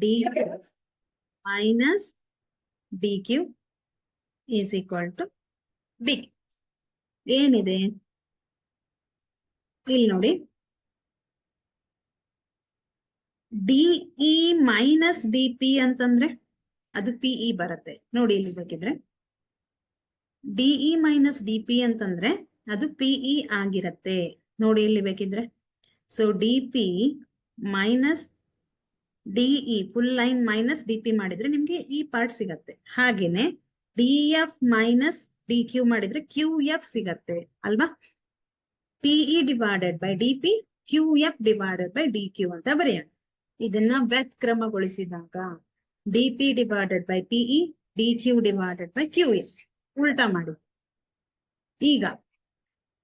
DF minus DQ is equal to DQ. ಏನಿದೆ ಇಲ್ಲಿ ನೋಡಿ, ಡಿಇ ಮೈನಸ್ ಡಿಪಿ ಅಂತಂದ್ರೆ ಅದು PE ಬರುತ್ತೆ ನೋಡಿ. ಇಲ್ಲಿ ಬೇಕಿದ್ರೆ ಡಿಇ ಮೈನಸ್ ಡಿಪಿ ಅಂತಂದ್ರೆ ಅದು ಪಿಇ ಆಗಿರತ್ತೆ ನೋಡಿ. ಇಲ್ಲಿ ಬೇಕಿದ್ರೆ so D P minus D E full line minus D P ಮಾಡಿದ್ರೆ ನಿಮ್ಗೆ ಈ ಪಾರ್ಟ್ ಸಿಗತ್ತೆ. ಹಾಗೇನೆ ಡಿಎಫ್ ಮೈನಸ್ ಡಿ ಕ್ಯೂ ಮಾಡಿದ್ರೆ ಕ್ಯೂ ಎಫ್ ಸಿಗತ್ತೆ ಅಲ್ವಾ. P E divided by D P Q F divided by D Q ಅಂತ ಬರೆಯೋಣ. ಇದನ್ನ ವ್ಯತ್ಕ್ರಮಗೊಳಿಸಿದಾಗ D P divided by PE D Q divided by Q F ಉಲ್ಟಾ ಮಾಡಿ. ಈಗ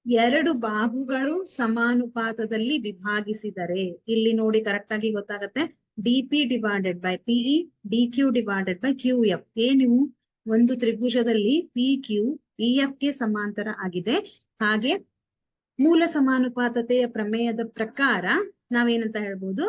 ಎರಡು ಬಾಹುಗಳು ಸಮಾನುಪಾತದಲ್ಲಿ ವಿಭಾಗಿಸಿದರೆ ಇಲ್ಲಿ ನೋಡಿ ಕರೆಕ್ಟ್ ಆಗಿ ಗೊತ್ತಾಗತ್ತೆ. DP divided by PE D Q divided by Q F. ನೀವು ಒಂದು ತ್ರಿಭುಜದಲ್ಲಿ ಪಿ ಕ್ಯೂ ಇ ಎಫ್ ಗೆ ಸಮಾಂತರ ಆಗಿದೆ. ಹಾಗೆ ಮೂಲ ಸಮಾನುಪಾತತೆಯ ಪ್ರಮೇಯದ ಪ್ರಕಾರ ನಾವೇನಂತ ಹೇಳ್ಬೋದು,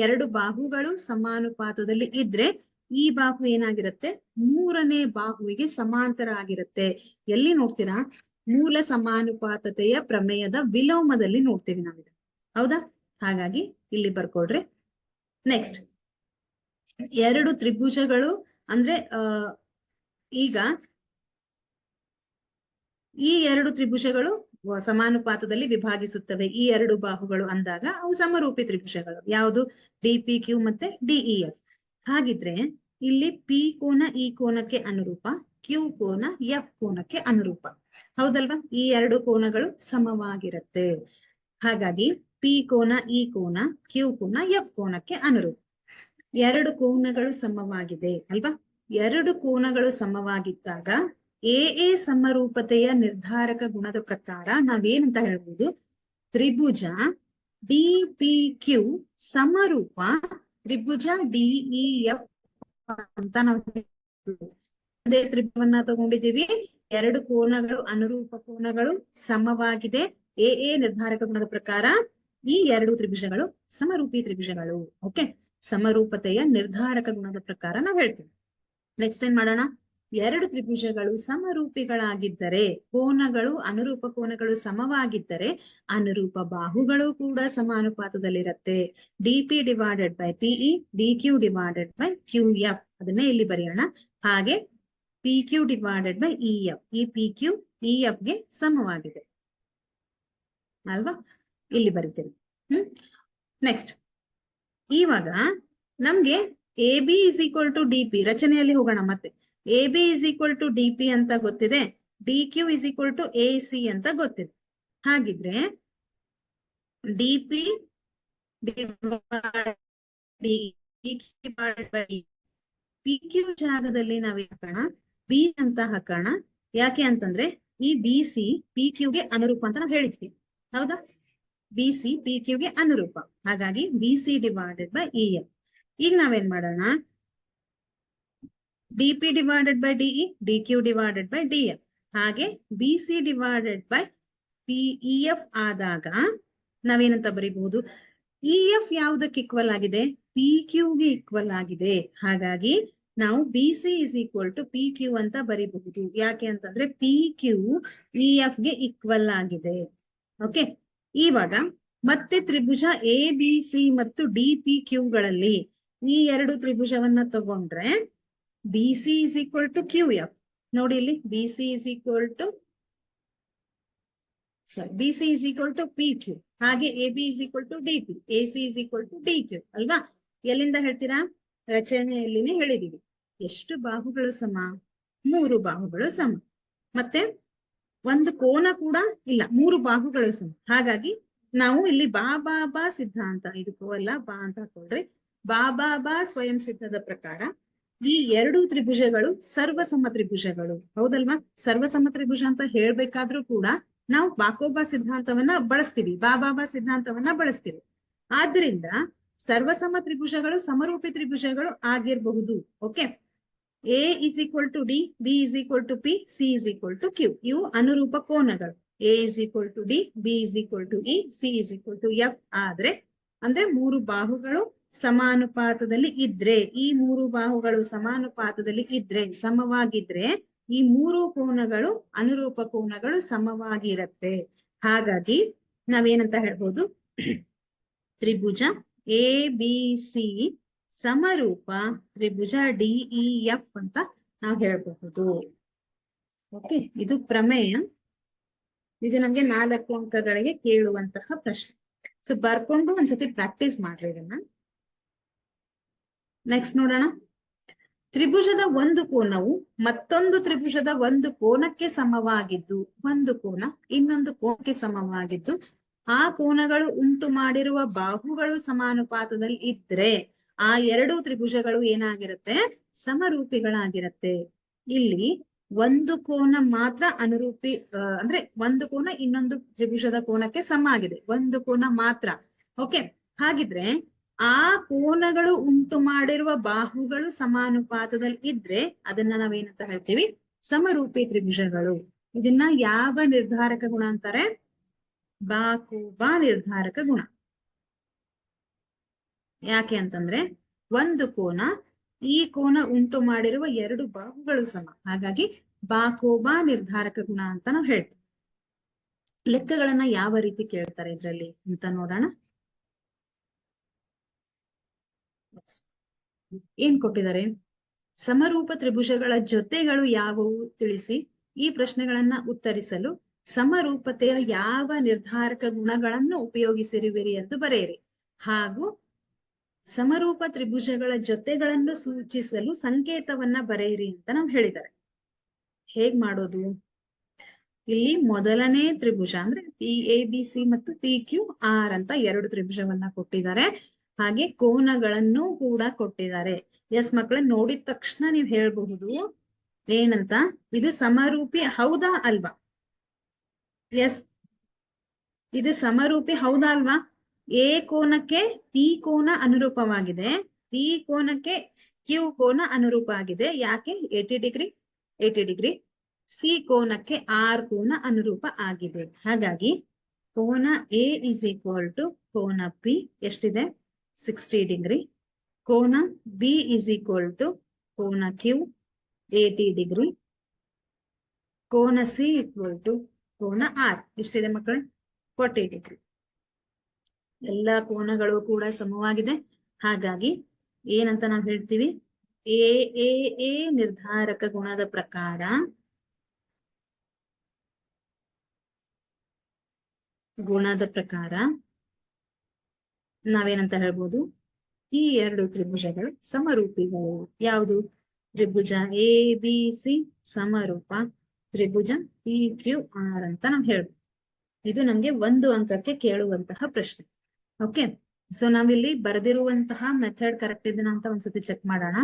ಎರಡು ಬಾಹುಗಳು ಸಮಾನುಪಾತದಲ್ಲಿ ಇದ್ರೆ ಈ ಬಾಹು ಏನಾಗಿರುತ್ತೆ, ಮೂರನೇ ಬಾಹುವಿಗೆ ಸಮಾಂತರ ಆಗಿರುತ್ತೆ. ಎಲ್ಲಿ ನೋಡ್ತೀರಾ, ಮೂಲ ಸಮಾನುಪಾತತೆಯ ಪ್ರಮೇಯದ ವಿಲೋಮದಲ್ಲಿ ನೋಡ್ತೀವಿ ನಾವಿದ. ಹೌದಾ? ಹಾಗಾಗಿ ಇಲ್ಲಿ ಬರ್ಕೊಡ್ರಿ. ನೆಕ್ಸ್ಟ್, ಎರಡು ತ್ರಿಭುಜಗಳು ಅಂದ್ರೆ ಈಗ ಈ ಎರಡು ತ್ರಿಭುಜಗಳು ಸಮಾನುಪಾತದಲ್ಲಿ ವಿಭಾಗಿಸುತ್ತವೆ. ಈ ಎರಡು ಬಾಹುಗಳು ಅಂದಾಗ ಅವು ಸಮರೂಪಿ ತ್ರಿಭುಜಗಳು. ಯಾವುದು? ಡಿಪಿ ಕ್ಯೂ ಮತ್ತೆ ಡಿಇಎಫ್. ಹಾಗಿದ್ರೆ ಇಲ್ಲಿ ಪಿ ಕೋನ ಈ ಕೋನಕ್ಕೆ ಅನುರೂಪ, ಕ್ಯೂ ಕೋನ ಎಫ್ ಕೋನಕ್ಕೆ ಅನುರೂಪ. ಹೌದಲ್ವಾ? ಈ ಎರಡು ಕೋನಗಳು ಸಮವಾಗಿರುತ್ತೆ. ಹಾಗಾಗಿ ಪಿ ಕೋನ ಈ ಕೋನ, ಕ್ಯೂ ಕೋನ ಎಫ್ ಕೋನಕ್ಕೆ ಅನುರೂಪ. ಎರಡು ಕೋನಗಳು ಸಮವಾಗಿದೆ ಅಲ್ವಾ? ಎರಡು ಕೋನಗಳು ಸಮವಾಗಿದ್ದಾಗ ಎ ಸಮರೂಪತೆಯ ನಿರ್ಧಾರಕ ಗುಣದ ಪ್ರಕಾರ ನಾವೇನಂತ ಹೇಳ್ಬೋದು, ತ್ರಿಭುಜ ಡಿಪಿಕ್ಯೂ ಸಮರೂಪ ತ್ರಿಭುಜ ಡಿಇಎಫ್ ಅಂತ ನಾವು ಅದೇ ತ್ರಿಭುಜವನ್ನ ತಗೊಂಡಿದ್ದೀವಿ. ಎರಡು ಕೋನಗಳು ಅನುರೂಪ ಕೋನಗಳು ಸಮವಾಗಿದೆ. ಎ ನಿರ್ಧಾರಕ ಗುಣದ ಪ್ರಕಾರ ಈ ಎರಡು ತ್ರಿಭುಜಗಳು ಸಮರೂಪಿ ತ್ರಿಭುಜಗಳು. ಓಕೆ, ಸಮರೂಪತೆಯ ನಿರ್ಧಾರಕ ಗುಣದ ಪ್ರಕಾರ ನಾವು ಹೇಳ್ತೀವಿ. ನೆಕ್ಸ್ಟ್ ಏನ್ ಮಾಡೋಣ, ಎರಡು ತ್ರಿಭುಜಗಳು ಸಮರೂಪಿಗಳಾಗಿದ್ದರೆ, ಕೋನಗಳು ಅನುರೂಪ ಕೋನಗಳು ಸಮವಾಗಿದ್ದರೆ ಅನುರೂಪ ಬಾಹುಗಳು ಕೂಡ ಸಮಾನುಪಾತದಲ್ಲಿರತ್ತೆ. D P divided by PE D Q divided by Q F, ಅದನ್ನೇ ಇಲ್ಲಿ ಬರೆಯೋಣ. ಹಾಗೆ P Q divided by E F, ಈ ಪಿ ಕ್ಯೂ ಇ ಎಫ್ ಗೆ ಸಮವಾಗಿದೆ ಅಲ್ವಾ? ಇಲ್ಲಿ ಬರೀತೀವಿ. ನೆಕ್ಸ್ಟ್, ಇವಾಗ ನಮ್ಗೆ A B is equal to D P ರಚನೆಯಲ್ಲಿ ಹೋಗೋಣ. ಮತ್ತೆ A B is equal to D P ಅಂತ ಗೊತ್ತಿದೆ, D Q is equal to A C ಅಂತ ಗೊತ್ತಿದೆ. ಹಾಗಿದ್ರೆ ಡಿ ಪಿ ಪಿ ಕ್ಯೂ ಜಾಗದಲ್ಲಿ ನಾವ್ ಹಾಕೋಣ ಬಿ ಅಂತ ಹಾಕೋಣ. ಯಾಕೆ ಅಂತಂದ್ರೆ ಈ ಬಿ ಸಿ ಪಿ ಕ್ಯೂಗೆ ಅನುರೂಪ ಅಂತ ನಾವು ಹೇಳಿದ್ವಿ. ಹೌದಾ? ಬಿ ಸಿ ಪಿ ಕ್ಯೂಗೆ ಅನುರೂಪ. ಹಾಗಾಗಿ B C divided by E F. ಈಗ ನಾವೇನ್ ಮಾಡೋಣ, D P divided by D E D Q divided by D F. ಹಾಗೆ B C divided by P E F ಆದಾಗ ನಾವೇನಂತ ಬರೀಬಹುದು, ಇ ಎಫ್ ಯಾವುದಕ್ಕೆ ಈಕ್ವಲ್ ಆಗಿದೆ? ಪಿ ಕ್ಯೂಗೆ ಈಕ್ವಲ್ ಆಗಿದೆ. ಹಾಗಾಗಿ ನಾವು B C is equal to P Q ಅಂತ ಬರೀಬಹುದು. ಯಾಕೆ ಅಂತಂದ್ರೆ ಪಿ ಕ್ಯೂ ಇ ಎಫ್ ಗೆ ಈಕ್ವಲ್ ಆಗಿದೆ. ಓಕೆ, ಇವಾಗ ಮತ್ತೆ ತ್ರಿಭುಜ ಎ ಬಿ ಸಿ ಮತ್ತು ಡಿ ಪಿ ಕ್ಯೂಗಳಲ್ಲಿ ಈ ಎರಡು ತ್ರಿಭುಜವನ್ನ ತಗೊಂಡ್ರೆ B C is equal to Q F. ನೋಡಿ ಇಲ್ಲಿ B C is equal to B C is equal to P Q. ಹಾಗೆ A B is equal to D P, A C is equal to D Q ಅಲ್ವಾ? ಎಲ್ಲಿಂದ ಹೇಳ್ತೀರಾ? ರಚನೆಯಲ್ಲಿನೇ ಹೇಳಿದೀವಿ. ಎಷ್ಟು ಬಾಹುಗಳು ಸಮ? 3 ಬಾಹುಗಳು ಸಮ. ಮತ್ತೆ ಒಂದು ಕೋನ ಕೂಡ ಇಲ್ಲ, 3 ಬಾಹುಗಳು ಸಮ. ಹಾಗಾಗಿ ನಾವು ಇಲ್ಲಿ ಬಾ ಬಾ ಬಾ ಸಿದ್ಧಾಂತ, ಇದಕ್ಕೂ ಅಲ್ಲ ಬಾ ಅಂತ ಹಾಕೊಳ್ರಿ, ಬಾ ಬಾ ಬಾ ಸ್ವಯಂ ಸಿದ್ಧದ ಪ್ರಕಾರ ಈ ಎರಡು ತ್ರಿಭುಜಗಳು ಸರ್ವಸಮ ತ್ರಿಭುಜಗಳು. ಹೌದಲ್ವಾ? ಸರ್ವಸಮ ತ್ರಿಭುಜ ಅಂತ ಹೇಳ್ಬೇಕಾದ್ರೂ ಕೂಡ ನಾವು ಬಾಕೋಬಾ ಸಿದ್ಧಾಂತವನ್ನ ಬಳಸ್ತೀವಿ, ಬಾ ಬಾ ಬಾ ಸಿದ್ಧಾಂತವನ್ನ ಬಳಸ್ತೀವಿ. ಆದ್ರಿಂದ ಸರ್ವಸಮ ತ್ರಿಭುಜಗಳು ಸಮರೂಪಿ ತ್ರಿಭುಜಗಳು ಆಗಿರಬಹುದು. Okay, A is equal to D, B is equal to P, C is equal to Q. ಇವು ಅನುರೂಪ ಕೋನಗಳು. A is equal to D, B is equal to E, C is equal to F ಆದ್ರೆ, ಅಂದ್ರೆ 3 ಬಾಹುಗಳು ಸಮಾನುಪಾತದಲ್ಲಿ ಇದ್ರೆ, ಈ 3 ಬಾಹುಗಳು ಸಮಾನುಪಾತದಲ್ಲಿ ಇದ್ರೆ, ಸಮವಾಗಿದ್ರೆ ಈ ಮೂರು ಕೋನಗಳು ಅನುರೂಪ ಕೋನಗಳು ಸಮವಾಗಿರುತ್ತೆ. ಹಾಗಾಗಿ ನಾವೇನಂತ ಹೇಳ್ಬೋದು, ತ್ರಿಭುಜ ಎ ಬಿ ಸಿ ಸಮರೂಪ ತ್ರಿಭುಜ DEF ಅಂತ ನಾವು ಹೇಳ್ಬಹುದು. ಓಕೆ, ಇದು ಪ್ರಮೇಯ. ಇದು ನಮ್ಗೆ 4 ಅಂಕಗಳಿಗೆ ಕೇಳುವಂತಹ ಪ್ರಶ್ನೆ. ಸೊ ಬರ್ಕೊಂಡು ಒಂದ್ಸತಿ ಪ್ರಾಕ್ಟೀಸ್ ಮಾಡ್ರಿ ಇದನ್ನ. ನೆಕ್ಸ್ಟ್ ನೋಡೋಣ. ತ್ರಿಭುಜದ ಒಂದು ಕೋನವು ಮತ್ತೊಂದು ತ್ರಿಭುಜದ ಒಂದು ಕೋನಕ್ಕೆ ಸಮವಾಗಿದ್ದು, ಒಂದು ಕೋನ ಇನ್ನೊಂದು ಕೋನಕ್ಕೆ ಸಮವಾಗಿದ್ದು, ಆ ಕೋನಗಳು ಉಂಟು ಮಾಡಿರುವ ಬಾಹುಗಳು ಸಮಾನುಪಾತದಲ್ಲಿ ಇದ್ರೆ ಆ ಎರಡು ತ್ರಿಭುಜಗಳು ಏನಾಗಿರುತ್ತೆ, ಸಮರೂಪಿಗಳಾಗಿರುತ್ತೆ. ಇಲ್ಲಿ ಒಂದು ಕೋನ ಮಾತ್ರ ಅನುರೂಪಿ, ಅಂದ್ರೆ ಒಂದು ಕೋನ ಇನ್ನೊಂದು ತ್ರಿಭುಜದ ಕೋನಕ್ಕೆ ಸಮ ಆಗಿದೆ, ಒಂದು ಕೋನ ಮಾತ್ರ. ಓಕೆ, ಹಾಗಿದ್ರೆ ಆ ಕೋನಗಳು ಉಂಟು ಮಾಡಿರುವ ಬಾಹುಗಳು ಸಮಾನುಪಾತದಲ್ಲಿ ಇದ್ರೆ ಅದನ್ನ ನಾವೇನಂತ ಹೇಳ್ತೀವಿ, ಸಮರೂಪಿ ತ್ರಿಭುಜಗಳು. ಇದನ್ನ ಯಾವ ನಿರ್ಧಾರಕ ಗುಣ ಅಂತಾರೆ, ಬಾಹುಬಾ ನಿರ್ಧಾರಕ ಗುಣ. ಯಾಕೆ ಅಂತಂದ್ರೆ ಒಂದು ಕೋನ ಈ ಕೋನ ಉಂಟು ಮಾಡಿರುವ ಎರಡು ಬಾಹುಗಳು ಸಮ, ಹಾಗಾಗಿ ಬಾಕೋಬಾ ನಿರ್ಧಾರಕ ಗುಣ ಅಂತ ನಾವು ಹೇಳ್ತೀವಿ. ಲೆಕ್ಕಗಳನ್ನ ಯಾವ ರೀತಿ ಕೇಳ್ತಾರೆ ಇದ್ರಲ್ಲಿ ಅಂತ ನೋಡೋಣ. ಏನ್ ಕೊಟ್ಟಿದ್ದಾರೆ, ಸಮರೂಪ ತ್ರಿಭುಜಗಳ ಜೊತೆಗಳು ಯಾವುವು ತಿಳಿಸಿ. ಈ ಪ್ರಶ್ನೆಗಳನ್ನ ಉತ್ತರಿಸಲು ಸಮರೂಪತೆಯ ಯಾವ ನಿರ್ಧಾರಕ ಗುಣಗಳನ್ನು ಉಪಯೋಗಿಸಿರುವಿರಿ ಎಂದು ಬರೆಯಿರಿ. ಹಾಗೂ ಸಮರೂಪ ತ್ರಿಭುಜಗಳ ಜೊತೆಗಳನ್ನು ಸೂಚಿಸಲು ಸಂಕೇತವನ್ನ ಬರೆಯಿರಿ ಅಂತ ನಾವು ಹೇಳಿದ್ದಾರೆ. ಹೇಗ್ ಮಾಡೋದು, ಇಲ್ಲಿ ಮೊದಲನೇ ತ್ರಿಭುಜ ಅಂದ್ರೆ PABC ಮತ್ತು PQR ಅಂತ ಎರಡು ತ್ರಿಭುಜವನ್ನ ಕೊಟ್ಟಿದ್ದಾರೆ. ಹಾಗೆ ಕೋನಗಳನ್ನು ಕೂಡ ಕೊಟ್ಟಿದ್ದಾರೆ. ಎಸ್ ಮಕ್ಕಳೇ, ನೋಡಿದ ತಕ್ಷಣ ನೀವು ಹೇಳ್ಬಹುದು ಏನಂತ, ಇದು ಸಮರೂಪಿ ಹೌದಾ ಅಲ್ವಾ? ಎಸ್, ಇದು ಸಮರೂಪಿ ಹೌದಾ ಅಲ್ವಾ? ಎ ಕೋನಕ್ಕೆ ಪಿ ಕೋನ ಅನುರೂಪವಾಗಿದೆ, ಪಿ ಕೋನಕ್ಕೆ ಕ್ಯೂ ಕೋನ ಅನುರೂಪ ಆಗಿದೆ. ಯಾಕೆ? 80 ಡಿಗ್ರಿ 80 ಡಿಗ್ರಿ. ಸಿ ಕೋನಕ್ಕೆ ಆರ್ ಕೋನ ಅನುರೂಪ ಆಗಿದೆ. ಹಾಗಾಗಿ ಕೋನ ಎ ಇಸ್ ಈಕ್ವಲ್ ಟು ಕೋನ ಪಿ ಎಷ್ಟಿದೆ, 60 ಡಿಗ್ರಿ. ಕೋನ ಬಿ ಇಸ್ ಈಕ್ವಲ್ ಟು ಕೋನ ಕ್ಯೂ 80 ಡಿಗ್ರಿ. ಕೋನ ಸಿ ಈಕ್ವಲ್ ಟು ಕೋನ ಆರ್ ಎಷ್ಟಿದೆ ಮಕ್ಕಳೇ, 40 ಡಿಗ್ರಿ. ಎಲ್ಲ ಕೋನಗಳು ಕೂಡ ಸಮವಾಗಿದೆ. ಹಾಗಾಗಿ ಏನಂತ ನಾವು ಹೇಳ್ತೀವಿ, ಎ ನಿರ್ಧಾರಕ ಗುಣದ ಪ್ರಕಾರ ನಾವೇನಂತ ಹೇಳ್ಬೋದು, ಈ ಎರಡು ತ್ರಿಭುಜಗಳು ಸಮರೂಪಿಗಳು. ಯಾವುದು? ತ್ರಿಭುಜ ABC ಸಮರೂಪ ತ್ರಿಭುಜ PQR ಅಂತ ನಾವು ಹೇಳ್ಬೋದು. ಇದು ನಮ್ಗೆ 1 ಅಂಕಕ್ಕೆ ಕೇಳುವಂತಹ ಪ್ರಶ್ನೆ. ಓಕೆ, ಸೊ ನಾವಿಲ್ಲಿ ಬರೆದಿರುವಂತಹ ಮೆಥಡ್ ಕರೆಕ್ಟ್ ಇದನ್ನ ಅಂತ ಒಂದ್ಸತಿ ಚೆಕ್ ಮಾಡೋಣ.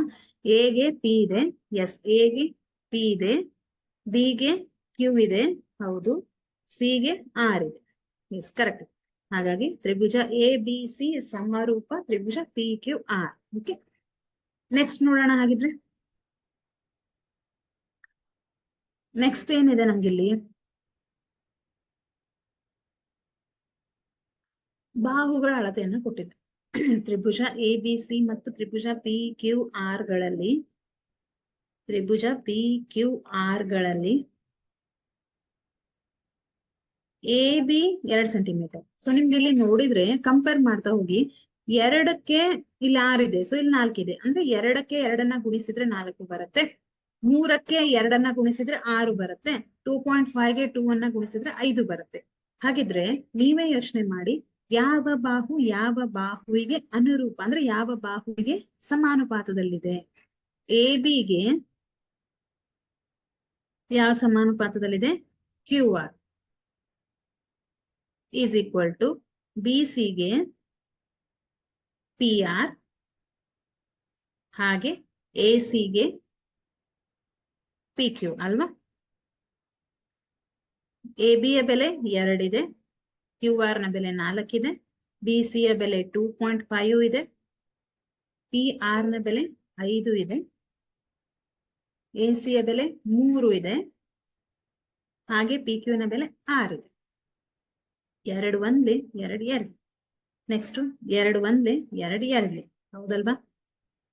ಎಗೆ ಪಿ ಇದೆ, ಎಸ್, ಎಗೆ ಪಿ ಇದೆ. ಬಿಗೆ ಕ್ಯೂ ಇದೆ, ಹೌದು. ಸಿಗೆ ಆರ್ ಇದೆ, ಎಸ್, ಕರೆಕ್ಟ್. ಹಾಗಾಗಿ ತ್ರಿಭುಜ ABC ಸಮರೂಪ ತ್ರಿಭುಜ PQR. ಓಕೆ, ನೆಕ್ಸ್ಟ್ ನೋಡೋಣ. ಹಾಗಿದ್ರೆ ನೆಕ್ಸ್ಟ್ ಏನಿದೆ ನಮ್ಗಿಲ್ಲಿ, ಬಾಹುಗಳ ಅಳತೆಯನ್ನು ಕೊಟ್ಟಿದ್ದೆ. ತ್ರಿಭುಜ ABC ಮತ್ತು ತ್ರಿಭುಜ PQR ಗಳಲ್ಲಿ AB 2 ಸೆಂಟಿಮೀಟರ್. ಸೊ ನಿಮ್ಗೆ ಇಲ್ಲಿ ನೋಡಿದ್ರೆ ಕಂಪೇರ್ ಮಾಡ್ತಾ ಹೋಗಿ, 2ಕ್ಕೆ ಇಲ್ಲಿ 6 ಇದೆ, ಸೊ ಇಲ್ಲಿ 4 ಇದೆ. ಅಂದ್ರೆ 2ಕ್ಕೆ 2 ಗುಣಿಸಿದ್ರೆ 4 ಬರುತ್ತೆ, 3ಕ್ಕೆ 2 ಗುಣಿಸಿದ್ರೆ 6 ಬರುತ್ತೆ, 2.5ಗೆ 2 ಗುಣಿಸಿದ್ರೆ 5 ಬರುತ್ತೆ. ಹಾಗಿದ್ರೆ ನೀವೇ ಯೋಚನೆ ಮಾಡಿ, ಯಾವ ಬಾಹುವಿಗೆ ಅನುರೂಪ ಅಂದ್ರೆ ಯಾವ ಬಾಹುವಿಗೆ ಸಮಾನುಪಾತದಲ್ಲಿದೆ? ABಗೆ ಯಾವ ಸಮಾನುಪಾತದಲ್ಲಿದೆ? QR ಈಸ್ ಈಕ್ವಲ್ ಟು BCಗೆ PR, ಹಾಗೆ ACಗೆ PQ ಅಲ್ವಾ? ABಯ ಬೆಲೆ 2 ಇದೆ, QR ನ ಬೆಲೆ 4 ಇದೆ, BCಯ ಬೆಲೆ 2.5 ಇದೆ, PR ನ ಬೆಲೆ 5 ಇದೆ, ACಯ ಬೆಲೆ 3 ಇದೆ, ಹಾಗೆ PQ ನ ಬೆಲೆ 6 ಇದೆ. 2 1 2 2. ನೆಕ್ಸ್ಟ್ 2 1 2 2, ಹೌದಲ್ವಾ?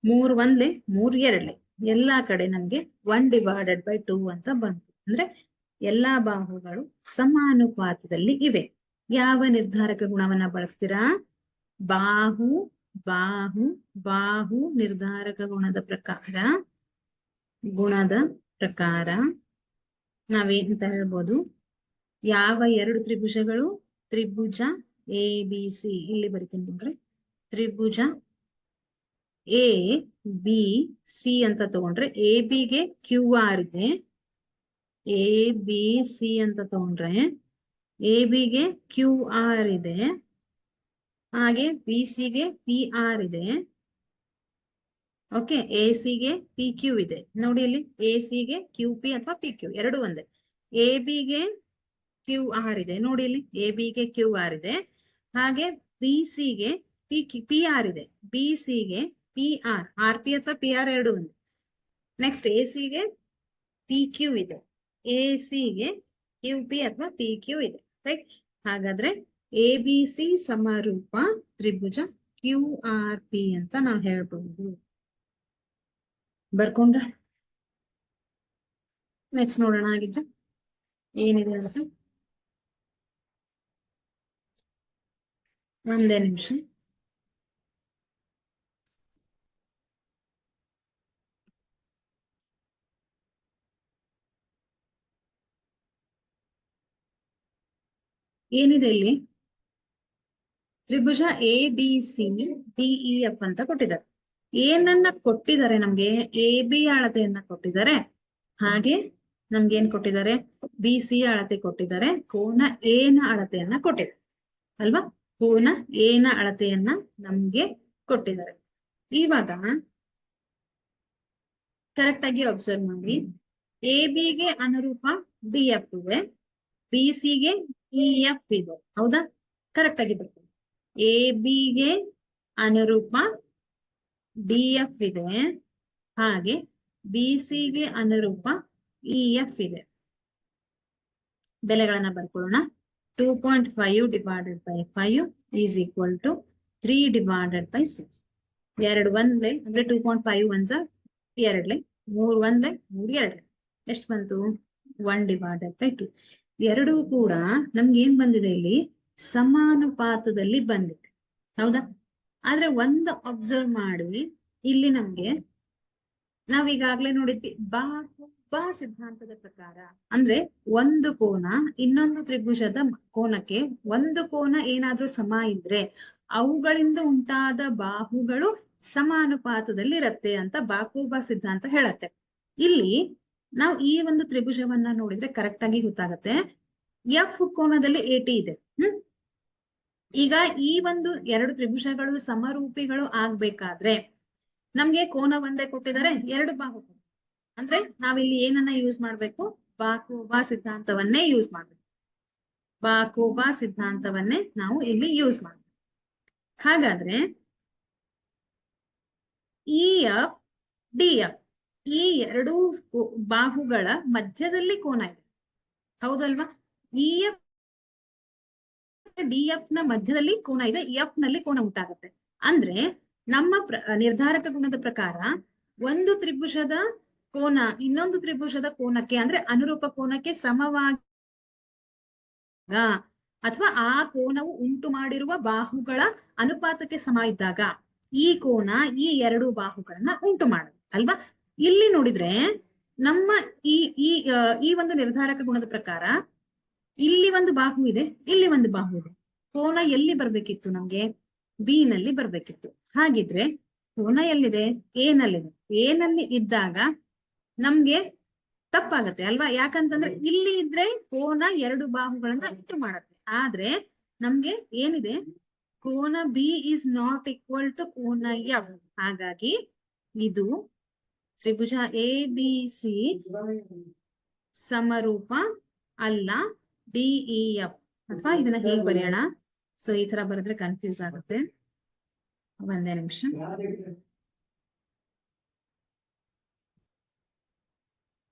3 1 3 2. ಎಲ್ಲಾ ಕಡೆ ನಮ್ಗೆ 1/2 ಅಂತ ಬಂತು. ಅಂದ್ರೆ ಎಲ್ಲಾ ಬಾಹುಗಳು ಸಮಾನುಪಾತದಲ್ಲಿ ಇವೆ. ಯಾವ ನಿರ್ಧಾರಕ ಗುಣವನ್ನ ಬಳಸ್ತೀರಾ? ಬಾಹು ಬಾಹು ಬಾಹು ನಿರ್ಧಾರಕ ಗುಣದ ಪ್ರಕಾರ ನಾವೇಂತ ಹೇಳ್ಬೋದು? ಯಾವ ಎರಡು ತ್ರಿಭುಜಗಳು? ತ್ರಿಭುಜ ABC, ಇಲ್ಲಿ ಬರಿತೀನಿ ನೋಡ್ರಿ. ತ್ರಿಭುಜ ABC ಅಂತ ತಗೊಂಡ್ರೆ ABಗೆ QR ಇದೆ. ABC ಅಂತ ತಗೊಂಡ್ರೆ ABಗೆ QR ಇದೆ, ಹಾಗೆ BCಗೆ PR ಇದೆ. ಓಕೆ, ACಗೆ PQ ಇದೆ. ನೋಡಿ ಇಲ್ಲಿ ACಗೆ QP ಅಥವಾ PQ ಎರಡು ಒಂದೇ. ABಗೆ QR ಇದೆ, ನೋಡಿ ಇಲ್ಲಿ ABಗೆ QR ಇದೆ, ಹಾಗೆ BCಗೆ PR ಇದೆ, BCಗೆ PR, RP ಅಥವಾ PR ಎರಡು ಒಂದೇ. ನೆಕ್ಸ್ಟ್ ACಗೆ PQ ಇದೆ, ACಗೆ QP ಅಥವಾ PQ ಇದೆ. ರೈಟ್? ಹಾಗಾದ್ರೆ ABC ಸಮರೂಪ ತ್ರಿಭುಜ QRP ಅಂತ ನಾವು ಹೇಳ್ಬಹುದು. ಬರ್ಕೊಂಡ್ರ? ನೆಕ್ಸ್ಟ್ ನೋಡೋಣ ಆಗಿದ್ರೆ ಏನಿದೆ ಅಂತ. ಒಂದೇ ನಿಮಿಷ. ಏನಿದೆ ಇಲ್ಲಿ? ತ್ರಿಭುಜ ABCDEF ಅಂತ ಕೊಟ್ಟಿದ್ದಾರೆ. ಏನನ್ನ ಕೊಟ್ಟಿದ್ದಾರೆ? ನಮ್ಗೆ AB ಅಳತೆಯನ್ನ ಕೊಟ್ಟಿದ್ದಾರೆ, ಹಾಗೆ ನಮ್ಗೆ ಏನ್ ಕೊಟ್ಟಿದ್ದಾರೆ? BC ಅಳತೆ ಕೊಟ್ಟಿದ್ದಾರೆ, ಕೋನ A ನ ಅಳತೆಯನ್ನ ಕೊಟ್ಟಿದ್ದಾರೆ ಅಲ್ವಾ? ಕೋನ A ನ ಅಳತೆಯನ್ನ ನಮ್ಗೆ ಕೊಟ್ಟಿದ್ದಾರೆ. ಇವಾಗ ಕರೆಕ್ಟ್ ಆಗಿ ಅಬ್ಸರ್ವ್ ಮಾಡಿ. ABಗೆ ಅನುರೂಪ DF ಇದೆ, BCಗೆ EF ಇದೆ. ಹೌದಾ? ಕರೆಕ್ಟ್ ಆಗಿ ಬರ್ತೀವಿ. ABಗೆ ಅನುರೂಪ DF ಇದೆ, ಹಾಗೆ BCಗೆ ಅನುರೂಪ EF ಇದೆ. ಬೆಲೆಗಳನ್ನ ಬರ್ಕೊಳ್ಳೋಣ. 2.5 divided by 5 is equal to 3 divided by 6. 2 ಒಂದೇ ಅಂದ್ರೆ 2.5 ಒಂದ 2, 3 ಒಂದೇ 3 2. ಎಷ್ಟು ಬಂತು? 1 ಡಿವೈಡೆಡ್ ಬೈ 2. ಎರಡೂ ಕೂಡ ನಮ್ಗೆ ಏನ್ ಬಂದಿದೆ? ಇಲ್ಲಿ ಸಮಾನುಪಾತದಲ್ಲಿ ಬಂದಿದೆ. ಹೌದಾ? ಆದ್ರೆ ಒಂದು ಅಬ್ಸರ್ವ್ ಮಾಡಿ, ಇಲ್ಲಿ ನಮ್ಗೆ ನಾವೀಗಾಗ್ಲೇ ನೋಡಿದ್ವಿ ಬಾಹುಬಾ ಸಿದ್ಧಾಂತದ ಪ್ರಕಾರ ಅಂದ್ರೆ ಒಂದು ಕೋನ ಇನ್ನೊಂದು ತ್ರಿಭುಜದ ಕೋನಕ್ಕೆ ಒಂದು ಕೋನ ಏನಾದ್ರೂ ಸಮ ಇದ್ರೆ ಅವುಗಳಿಂದ ಉಂಟಾದ ಬಾಹುಗಳು ಸಮಾನುಪಾತದಲ್ಲಿ ಇರತ್ತೆ ಅಂತ ಬಾಹುಬಾ ಸಿದ್ಧಾಂತ ಹೇಳತ್ತೆ. ಇಲ್ಲಿ ನಾವು ಈ ಒಂದು ತ್ರಿಭುಜವನ್ನ ನೋಡಿದ್ರೆ ಕರೆಕ್ಟ್ ಆಗಿ ಗೊತ್ತಾಗತ್ತೆ. F ಕೋನದಲ್ಲಿ 80 ಇದೆ. ಈಗ ಈ ಒಂದು ಎರಡು ತ್ರಿಭುಜಗಳು ಸಮರೂಪಿಗಳು ಆಗ್ಬೇಕಾದ್ರೆ ನಮ್ಗೆ ಕೋನ ಒಂದೇ ಕೊಟ್ಟಿದ್ದಾರೆ, ಎರಡು ಬಾಹು. ಅಂದ್ರೆ ನಾವಿಲ್ಲಿ ಏನನ್ನ ಯೂಸ್ ಮಾಡ್ಬೇಕು? ಬಾಹುಬಾ ಸಿದ್ಧಾಂತವನ್ನೇ ಯೂಸ್ ಮಾಡ್ಬೇಕು. ಬಾಹುಬಾ ಸಿದ್ಧಾಂತವನ್ನೇ ನಾವು ಇಲ್ಲಿ ಯೂಸ್ ಮಾಡ್ಬೇಕು. ಹಾಗಾದ್ರೆ EF DF ಈ ಎರಡೂ ಬಾಹುಗಳ ಮಧ್ಯದಲ್ಲಿ ಕೋನ ಇದೆ. ಹೌದಲ್ವಾ? EF DF ನ ಮಧ್ಯದಲ್ಲಿ ಕೋನ ಇದೆ, F ನಲ್ಲಿ ಕೋನ ಉಂಟಾಗುತ್ತೆ. ಅಂದ್ರೆ ನಮ್ಮ ನಿರ್ಧಾರಕ ಗುಣದ ಪ್ರಕಾರ ಒಂದು ತ್ರಿಭುಜದ ಕೋನ ಇನ್ನೊಂದು ತ್ರಿಭುಜದ ಕೋನಕ್ಕೆ ಅಂದ್ರೆ ಅನುರೂಪ ಕೋನಕ್ಕೆ ಸಮವಾಗ ಅಥವಾ ಆ ಕೋನವು ಉಂಟು ಮಾಡಿರುವ ಬಾಹುಗಳ ಅನುಪಾತಕ್ಕೆ ಸಮ ಇದ್ದಾಗ ಈ ಕೋನ ಈ ಎರಡು ಬಾಹುಗಳನ್ನ ಉಂಟು ಮಾಡುತ್ತೆ ಅಲ್ವಾ? ಇಲ್ಲಿ ನೋಡಿದ್ರೆ ನಮ್ಮ ಈ ಒಂದು ನಿರ್ಧಾರಕ ಗುಣದ ಪ್ರಕಾರ ಇಲ್ಲಿ ಒಂದು ಬಾಹು ಇದೆ, ಇಲ್ಲಿ ಒಂದು ಬಾಹು ಇದೆ. ಕೋನ ಎಲ್ಲಿ ಬರ್ಬೇಕಿತ್ತು? ನಮ್ಗೆ B ನಲ್ಲಿ ಬರ್ಬೇಕಿತ್ತು. ಹಾಗಿದ್ರೆ ಕೋನ ಎಲ್ಲಿದೆ? A ನಲ್ಲಿದೆ. A ನಲ್ಲಿ ಇದ್ದಾಗ ನಮ್ಗೆ ತಪ್ಪಾಗತ್ತೆ ಅಲ್ವಾ? ಯಾಕಂತಂದ್ರೆ ಇಲ್ಲಿ ಇದ್ರೆ ಕೋನ ಎರಡು ಬಾಹುಗಳನ್ನ ಉಂಟು ಮಾಡತ್ತೆ. ಆದ್ರೆ ನಮ್ಗೆ ಏನಿದೆ? ಕೋನ B is not equal to ಕೋನ F. ಹಾಗಾಗಿ ಇದು ತ್ರಿಭುಜ ABC ಸಮರೂಪ ಅಲ್ಲ DEF. ಅಥವಾ ಇದನ್ನ ಹೇಗೆ ಬರೆಯೋಣ? ಸೊ ಈ ತರ ಬರೆದ್ರೆ ಕನ್ಫ್ಯೂಸ್ ಆಗುತ್ತೆ. ಒಂದೇ ನಿಮಿಷ.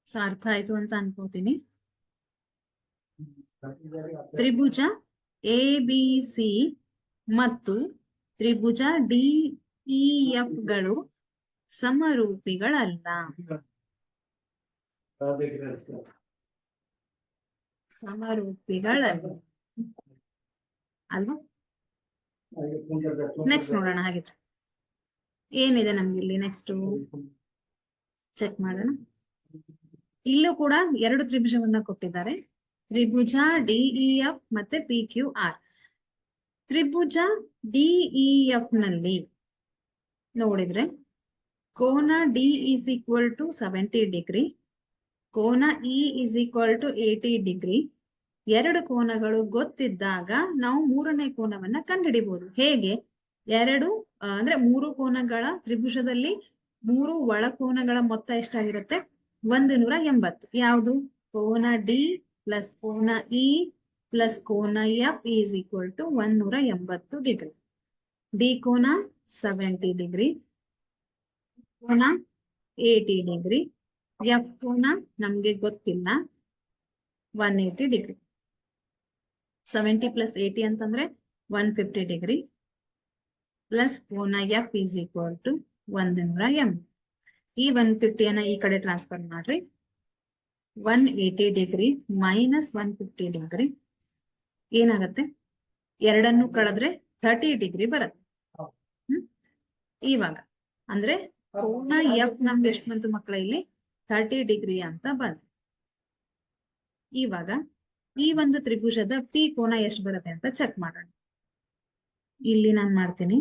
ಸೊ ಅರ್ಥ ಆಯ್ತು ಅಂತ ಅನ್ಕೋತೀನಿ. ತ್ರಿಭುಜ ABC ಮತ್ತು ತ್ರಿಭುಜ DEF ಗಳು ಸಮರೂಪಿಗಳಲ್ಲ. ಸಮರೂಪಿಗಳಲ್ಲ ಅಲ್ವಾ? ನೆಕ್ಸ್ಟ್ ನೋಡೋಣ. ಹಾಗಿದ್ರೆ ಏನಿದೆ ನಮ್ಗೆ ಇಲ್ಲಿ ನೆಕ್ಸ್ಟ್ ಚೆಕ್ ಮಾಡೋಣ. ಇಲ್ಲೂ ಕೂಡ ಎರಡು ತ್ರಿಭುಜವನ್ನ ಕೊಟ್ಟಿದ್ದಾರೆ. ತ್ರಿಭುಜ ಡಿಇಎಫ್ ಮತ್ತೆ PQR. ತ್ರಿಭುಜ ಡಿಇಎಫ್ ನಲ್ಲಿ ನೋಡಿದ್ರೆ ಕೋನ D is equal to 70 degree, ಕೋನ E is equal to 80 degree. ಎರಡು ಕೋನಗಳು ಗೊತ್ತಿದ್ದಾಗ ನಾವು ಮೂರನೇ ಕೋನವನ್ನ ಕಂಡುಹಿಡಿಬಹುದು. ಹೇಗೆ? ಅಂದ್ರೆ ಮೂರು ಕೋನಗಳ ತ್ರಿಭುಜದಲ್ಲಿ ಮೂರು ಒಳಕೋನಗಳ ಮೊತ್ತ ಎಷ್ಟಾಗಿರುತ್ತೆ? 180. ಯಾವುದು? ಕೋನ ಡಿ ಪ್ಲಸ್ ಕೋನ ಇ ಪ್ಲಸ್ ಕೋನ F is equal to 180 degree. D ಕೋನ 70 ಡಿಗ್ರಿ, ಕೋನ 80 ಡಿಗ್ರಿ, ಎಫ್ ಕೋನ ನಮ್ಗೆ ಗೊತ್ತಿಲ್ಲ 180 ಡಿಗ್ರಿ. 70 ಪ್ಲಸ್ 80 ಅಂತಂದ್ರೆ 150 ಡಿಗ್ರಿ ಪ್ಲಸ್ ಕೋನ ಎಫ್ ಈಸ್ ಈಕ್ವಲ್ ಟು 180. ಈ 150 ಈ ಕಡೆ ಟ್ರಾನ್ಸ್ಫರ್ ಮಾಡ್ರಿ. 180 ಡಿಗ್ರಿ ಮೈನಸ್ 150 ಡಿಗ್ರಿ ಏನಾಗತ್ತೆ? ಎರಡನ್ನು ಕಳೆದ್ರೆ 30 ಡಿಗ್ರಿ ಬರುತ್ತೆ. ಇವಾಗ ಅಂದ್ರೆ ಕೋನ ಎಫ್ ನಮ್ಗೆ ಎಷ್ಟು ಬಂತು ಮಕ್ಕಳ? ಇಲ್ಲಿ 30 ಡಿಗ್ರಿ ಅಂತ ಬಂತು. ಇವಾಗ ಈ ಒಂದು ತ್ರಿಭುಜದ ಪಿ ಕೋನ ಎಷ್ಟು ಬರುತ್ತೆ ಅಂತ ಚೆಕ್ ಮಾಡೋಣ. ಇಲ್ಲಿ ನಾನು ಮಾಡ್ತೀನಿ.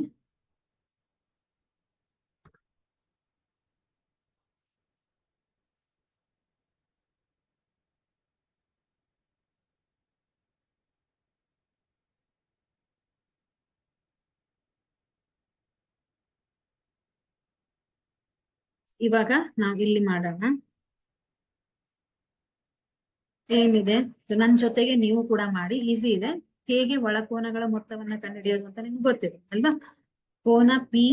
ಇವಾಗ ನಾವ್ ಇಲ್ಲಿ ಮಾಡೋಣ. ಏನಿದೆ ನನ್ ಜೊತೆಗೆ ನೀವು ಕೂಡ ಮಾಡಿ, ಈಸಿ ಇದೆ. ಹೇಗೆ ಒಳಕೋನಗಳ ಮೊತ್ತವನ್ನ ಕಂಡುಹಿಡಿಯೋದು ಅಂತ ನಿಮ್ಗೆ ಗೊತ್ತಿದೆ ಅಲ್ವಾ? ಕೋನ ಪಿ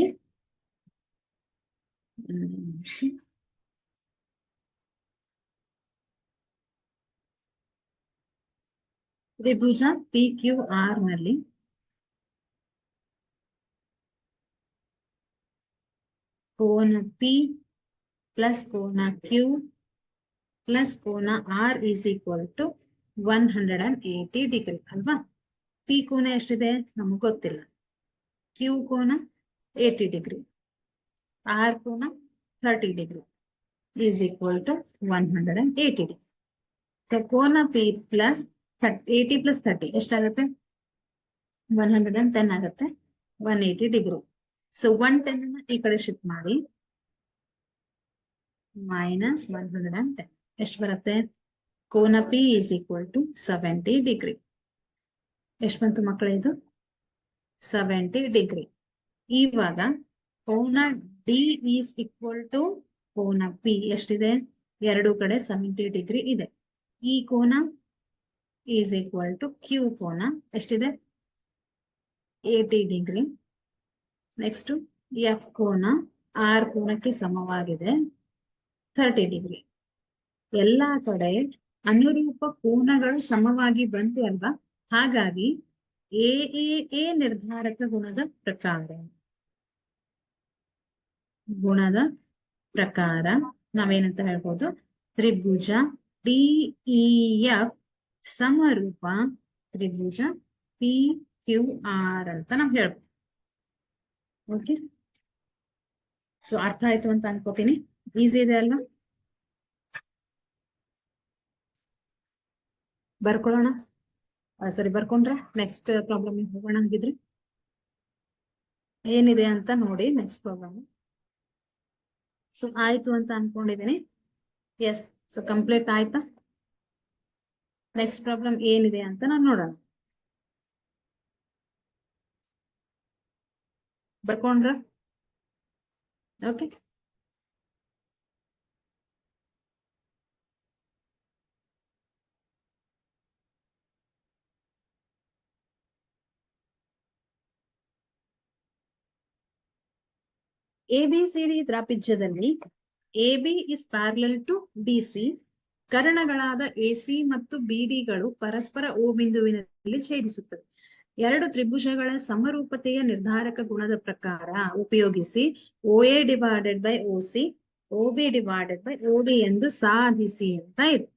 ತ್ರಿಭುಜ PQR ನಲ್ಲಿ ಕೋನ ಪಿ ಪ್ಲಸ್ ಕೋನ ಕ್ಯೂ ಪ್ಲಸ್ ಕೋನ R is equal to 180 degree ಅಲ್ವಾ? ಪಿ ಕೋನ ಎಷ್ಟಿದೆ ನಮ್ಗೆ ಗೊತ್ತಿಲ್ಲ. ಕ್ಯೂ ಕೋನ 80 ಡಿಗ್ರಿ, ಆರ್ ಕೋನ 30 degree is equal to 180 degree. ಕೋನ ಪಿ ಪ್ಲಸ್ 80 ಪ್ಲಸ್ 30 ಎಷ್ಟಾಗತ್ತೆ? 110 ಆಗುತ್ತೆ. 180 ಡಿಗ್ರಿ. ಸೊ 110 ಈ ಕಡೆ ಶಿಫ್ಟ್ ಮಾಡಿ ಮೈನಸ್ 110 ಎಷ್ಟು ಬರುತ್ತೆ? ಕೋನ P is equal to 70 degree. ಎಷ್ಟು ಬಂತು ಮಕ್ಕಳ? ಇದು 70 ಡಿಗ್ರಿ. ಇವಾಗ ಕೋನ ಡಿ ಈಸ್ ಈಕ್ವಲ್ ಟು ಕೋನ ಪಿ ಎಷ್ಟಿದೆ? ಎರಡು ಕಡೆ 70 ಡಿಗ್ರಿ ಇದೆ. ಈ ಕೋನ ಈಸ್ ಈಕ್ವಲ್ ಟು ಕ್ಯೂ ಕೋನ ಎಷ್ಟಿದೆ? 80 ಡಿಗ್ರಿ. ನೆಕ್ಸ್ಟ್ ಎಫ್ ಕೋನ ಆರ್ ಕೋನಕ್ಕೆ ಸಮವಾಗಿದೆ 30 ಡಿಗ್ರಿ. ಎಲ್ಲಾ ಕಡೆ ಅನುರೂಪ ಕೋನಗಳು ಸಮವಾಗಿ ಬಂತು ಅಲ್ವಾ? ಹಾಗಾಗಿ ಎ ನಿರ್ಧಾರಕ ಗುಣದ ಪ್ರಕಾರ ನಾವೇನಂತ ಹೇಳ್ಬೋದು? ತ್ರಿಭುಜ ಡಿಇಎಫ್ ಸಮರೂಪ ತ್ರಿಭುಜ PQR ಅಂತ ನಾವ್ ಹೇಳ್ಬೋದು. ಓಕೆ, ಸೊ ಅರ್ಥ ಆಯ್ತು ಅಂತ ಅನ್ಕೋತೀನಿ. ಈಸಿ ಇದೆ ಅಲ್ವಾ? ಬರ್ಕೊಳ್ಳೋಣ. ಸರಿ, ಬರ್ಕೊಂಡ್ರೆ ನೆಕ್ಸ್ಟ್ ಪ್ರಾಬ್ಲಮ್ ಹೋಗೋಣ. ಹಾಗಿದ್ರೆ ಏನಿದೆ ಅಂತ ನೋಡಿ ನೆಕ್ಸ್ಟ್ ಪ್ರಾಬ್ಲಮ್. ಸೊ ಆಯ್ತು ಅಂತ ಅನ್ಕೊಂಡಿದ್ದೀನಿ. ಎಸ್, ಸೊ ಕಂಪ್ಲೀಟ್ ಆಯ್ತಾ? ನೆಕ್ಸ್ಟ್ ಪ್ರಾಬ್ಲಮ್ ಏನಿದೆ ಅಂತ ನಾನು ನೋಡೋಣ. ಬರ್ಕೊಂಡ್ರ? ಓಕೆ, ABCD ತ್ರಾಪಿಜ್ಯದಲ್ಲಿ AB is parallel to BC. ಕರ್ಣಗಳಾದ AC ಮತ್ತು BDಗಳು ಪರಸ್ಪರ O ಬಿಂದುವಿನಲ್ಲಿ ಛೇದಿಸುತ್ತವೆ. ಎರಡು ತ್ರಿಭುಜಗಳ ಸಮರೂಪತೆಯ ನಿರ್ಧಾರಕ ಗುಣದ ಪ್ರಕಾರ ಉಪಯೋಗಿಸಿ OA divided by OC OB divided by OD ಎಂದು ಸಾಧಿಸಿ ಅಂತ ಇದೆ.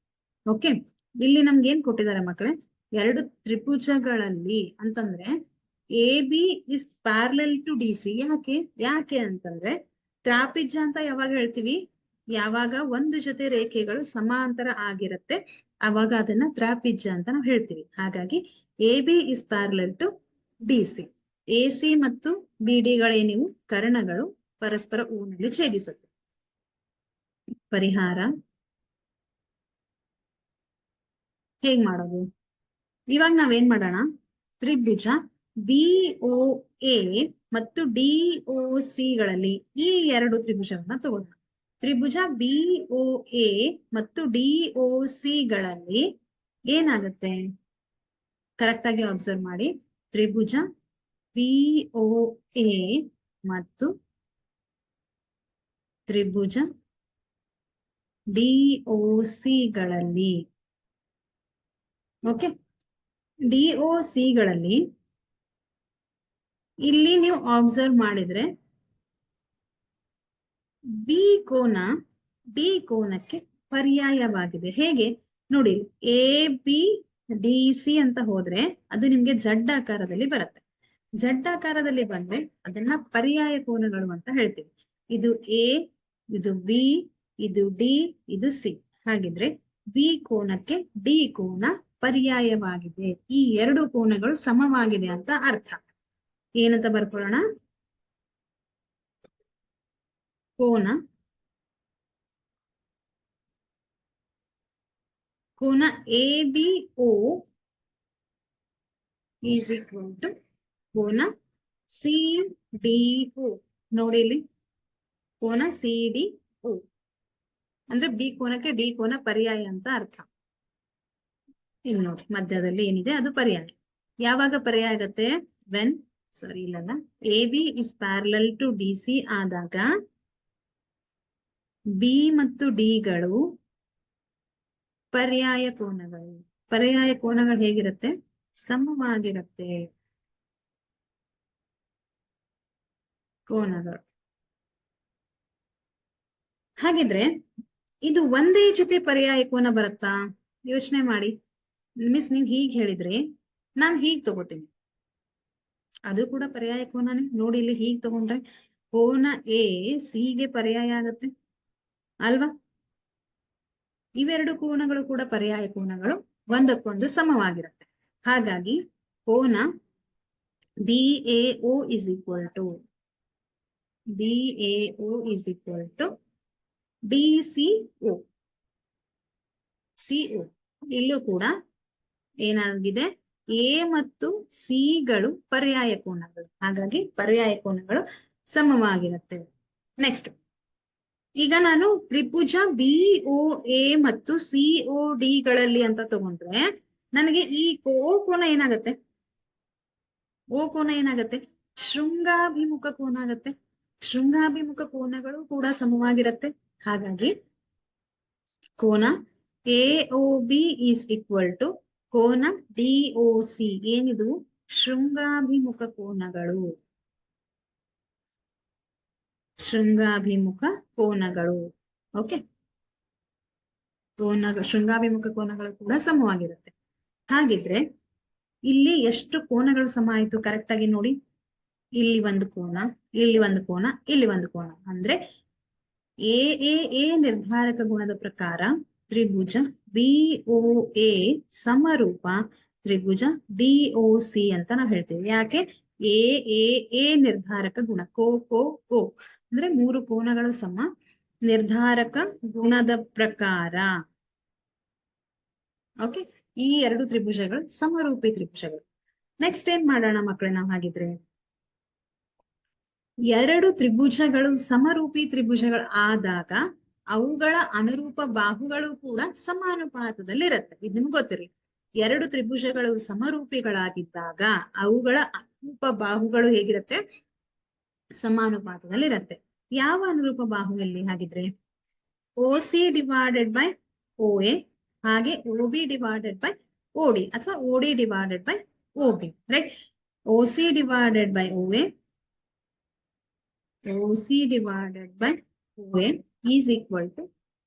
ಓಕೆ, ಇಲ್ಲಿ ನಮ್ಗೆ ಏನ್ ಕೊಟ್ಟಿದ್ದಾರೆ ಮಕ್ಕಳೇ, ಎರಡು ತ್ರಿಭುಜಗಳಲ್ಲಿ ಅಂತಂದ್ರೆ AB is parallel to DC. ಯಾಕೆ ಅಂತಂದ್ರೆ ತ್ರಾಪಿಜ್ಯ ಅಂತ ಯಾವಾಗ ಹೇಳ್ತೀವಿ, ಯಾವಾಗ ಒಂದು ಜೊತೆ ರೇಖೆಗಳು ಸಮಾಂತರ ಆಗಿರುತ್ತೆ ಅವಾಗ ಅದನ್ನ ತ್ರಾಪಿಜ್ಯ ಅಂತ ನಾವು ಹೇಳ್ತೀವಿ. ಹಾಗಾಗಿ AB is parallel to DC. AC ಮತ್ತು BD ಗಳೇನಿವು ಕರ್ಣಗಳು ಪರಸ್ಪರ ಊನಲ್ಲಿ ಛೇದಿಸುತ್ತೆ. ಪರಿಹಾರ ಹೇಗ್ ಮಾಡೋದು? ಇವಾಗ ನಾವೇನ್ ಮಾಡೋಣ, ತ್ರಿಭುಜ BOA ಮತ್ತು DOC ಗಳಲ್ಲಿ ಈ ಎರಡು ತ್ರಿಭುಜಗಳನ್ನ ತಗೊಳ್ಳೋಣ. ತ್ರಿಭುಜ BOA ಮತ್ತು DOC ಗಳಲ್ಲಿ ಏನಾಗುತ್ತೆ ಕರೆಕ್ಟ್ ಆಗಿ ಅಬ್ಸರ್ವ್ ಮಾಡಿ. ತ್ರಿಭುಜ BOA ಮತ್ತು ತ್ರಿಭುಜ DOC ಗಳಲ್ಲಿ, ಓಕೆ, DOC ಗಳಲ್ಲಿ ಇಲ್ಲಿ ನೀವು ಅಬ್ಸರ್ವ್ ಮಾಡಿದ್ರೆ B ಕೋನ D ಕೋನಕ್ಕೆ ಪರ್ಯಾಯವಾಗಿದೆ. ಹೇಗೆ ನೋಡಿ, ABDC ಅಂತ ಹೋದ್ರೆ ಅದು ನಿಮ್ಗೆ Z ಆಕಾರದಲ್ಲಿ ಬರುತ್ತೆ. Z ಆಕಾರದಲ್ಲಿ ಬಂದ್ರೆ ಅದನ್ನ ಪರ್ಯಾಯ ಕೋನಗಳು ಅಂತ ಹೇಳ್ತೀವಿ. ಇದು A, ಇದು B, ಇದು D, ಇದು C. ಹಾಗಿದ್ರೆ B ಕೋನಕ್ಕೆ D ಕೋನ ಪರ್ಯಾಯವಾಗಿದೆ. ಈ ಎರಡು ಕೋನಗಳು ಸಮವಾಗಿದೆ ಅಂತ ಅರ್ಥ. ಏನಂತ ಬರ್ಕೊಳ್ಳೋಣ, ಕೋನ ABO ಈಸ್ ಈಕ್ವಲ್ ಟು ಕೋನ CDO. ನೋಡಿ ಇಲ್ಲಿ ಕೋನ CDO ಅಂದ್ರೆ B ಕೋನಕ್ಕೆ D ಕೋನ ಪರ್ಯಾಯ ಅಂತ ಅರ್ಥ. ಇಲ್ಲಿ ನೋಡಿ ಮಧ್ಯದಲ್ಲಿ ಏನಿದೆ ಅದು ಪರ್ಯಾಯ. ಯಾವಾಗ ಪರ್ಯಾಯ ಆಗತ್ತೆ, ಇಲ್ಲಲ್ಲ, AB is parallel to DC ಆದಾಗ B ಮತ್ತು D ಗಳು ಪರ್ಯಾಯ ಕೋನಗಳು. ಪರ್ಯಾಯ ಕೋನಗಳು ಹೇಗಿರುತ್ತೆ, ಸಮವಾಗಿರುತ್ತೆ ಕೋನಗಳು. ಹಾಗಿದ್ರೆ ಇದು ಒಂದೇ ಜೊತೆ ಪರ್ಯಾಯ ಕೋನ ಬರುತ್ತಾ? ಯೋಚನೆ ಮಾಡಿ. ಮಿಸ್ ನೀವ್ ಹೀಗ್ ಹೇಳಿದ್ರೆ ನಾನ್ ಹೀಗ್ ತಗೋತೀನಿ, ಅದು ಕೂಡ ಪರ್ಯಾಯ ಕೋನನೇ. ನೋಡಿ ಇಲ್ಲಿ ಹೀಗ್ ತಗೊಂಡ್ರೆ ಕೋನ A C ಗೆ ಪರ್ಯಾಯ ಆಗತ್ತೆ ಅಲ್ವಾ? ಇವೆರಡು ಕೋನಗಳು ಕೂಡ ಪರ್ಯಾಯ ಕೋನಗಳು, ಒಂದಕ್ಕೊಂದು ಸಮವಾಗಿರುತ್ತೆ. ಹಾಗಾಗಿ ಕೋನ BAO is equal to DCO. ಇಲ್ಲೂ ಕೂಡ ಏನಾಗಿದೆ, A ಮತ್ತು C ಗಳು ಪರ್ಯಾಯ ಕೋನಗಳು. ಹಾಗಾಗಿ ಪರ್ಯಾಯ ಕೋನಗಳು ಸಮವಾಗಿರುತ್ತೆ. ನೆಕ್ಸ್ಟ್, ಈಗ ನಾನು ತ್ರಿಭುಜ BOA ಮತ್ತು COD ಗಳಲ್ಲಿ ಅಂತ ತಗೊಂಡ್ರೆ ನನಗೆ ಈ ಕೋನ ಏನಾಗತ್ತೆ, O ಕೋನ ಏನಾಗತ್ತೆ, ಶೃಂಗಾಭಿಮುಖ ಕೋನ ಆಗತ್ತೆ. ಶೃಂಗಾಭಿಮುಖ ಕೋನಗಳು ಕೂಡ ಸಮವಾಗಿರುತ್ತೆ. ಹಾಗಾಗಿ ಕೋನ AOB ಈಸ್ ಈಕ್ವಲ್ ಟು ಕೋನ DOC. ಏನಿದು, ಶೃಂಗಾಭಿಮುಖ ಕೋನಗಳು. ಶೃಂಗಾಭಿಮುಖ ಕೋನಗಳು, ಓಕೆ. ಶೃಂಗಾಭಿಮುಖ ಕೋನಗಳು ಕೂಡ ಸಮವಾಗಿರುತ್ತೆ. ಹಾಗಿದ್ರೆ ಇಲ್ಲಿ ಎಷ್ಟು ಕೋನಗಳು ಸಮ ಆಯ್ತು ಕರೆಕ್ಟ್ ಆಗಿ ನೋಡಿ. ಇಲ್ಲಿ ಒಂದು ಕೋನ, ಇಲ್ಲಿ ಒಂದು ಕೋನ, ಇಲ್ಲಿ ಒಂದು ಕೋನ. ಅಂದ್ರೆ AAA ನಿರ್ಧಾರಕ ಗುಣದ ಪ್ರಕಾರ ತ್ರಿಭುಜ BOA ಸಮರೂಪ ತ್ರಿಭುಜ DOC ಅಂತ ನಾವು ಹೇಳ್ತೀವಿ. ಯಾಕೆ, AAA ನಿರ್ಧಾರಕ ಗುಣ ಕೋ ಅಂದ್ರೆ ಮೂರು ಕೋನಗಳು ಸಮ, ನಿರ್ಧಾರಕ ಗುಣದ ಪ್ರಕಾರ. ಓಕೆ, ಈ ಎರಡು ತ್ರಿಭುಜಗಳು ಸಮರೂಪಿ ತ್ರಿಭುಜಗಳು. ನೆಕ್ಸ್ಟ್ ಏನ್ ಮಾಡೋಣ ಮಕ್ಕಳೇ, ನಾವು ಹಾಗಿದ್ರೆ ಎರಡು ತ್ರಿಭುಜಗಳು ಸಮರೂಪಿ ತ್ರಿಭುಜಗಳು ಆದಾಗ ಅವುಗಳ ಅನುರೂಪ ಬಾಹುಗಳು ಕೂಡ ಸಮಾನುಪಾತದಲ್ಲಿ ಇರುತ್ತೆ. ಇದು ನಿಮ್ಗೆ ಗೊತ್ತಿರಲಿ. ಎರಡು ತ್ರಿಭುಜಗಳು ಸಮರೂಪಿಗಳಾಗಿದ್ದಾಗ ಅವುಗಳ ಅನುರೂಪ ಬಾಹುಗಳು ಹೇಗಿರುತ್ತೆ, ಸಮಾನುಪಾತದಲ್ಲಿ ಇರುತ್ತೆ. ಯಾವ ಅನುರೂಪ ಬಾಹು ಇಲ್ಲಿ ಹಾಗಿದ್ರೆ, OC ಡಿವೈಡೆಡ್ ಬೈ OA ಹಾಗೆ OB ಡಿವೈಡೆಡ್ ಬೈ OD ಅಥವಾ OD divided by OB, right. OC divided by OA, OC divided by OA is equal to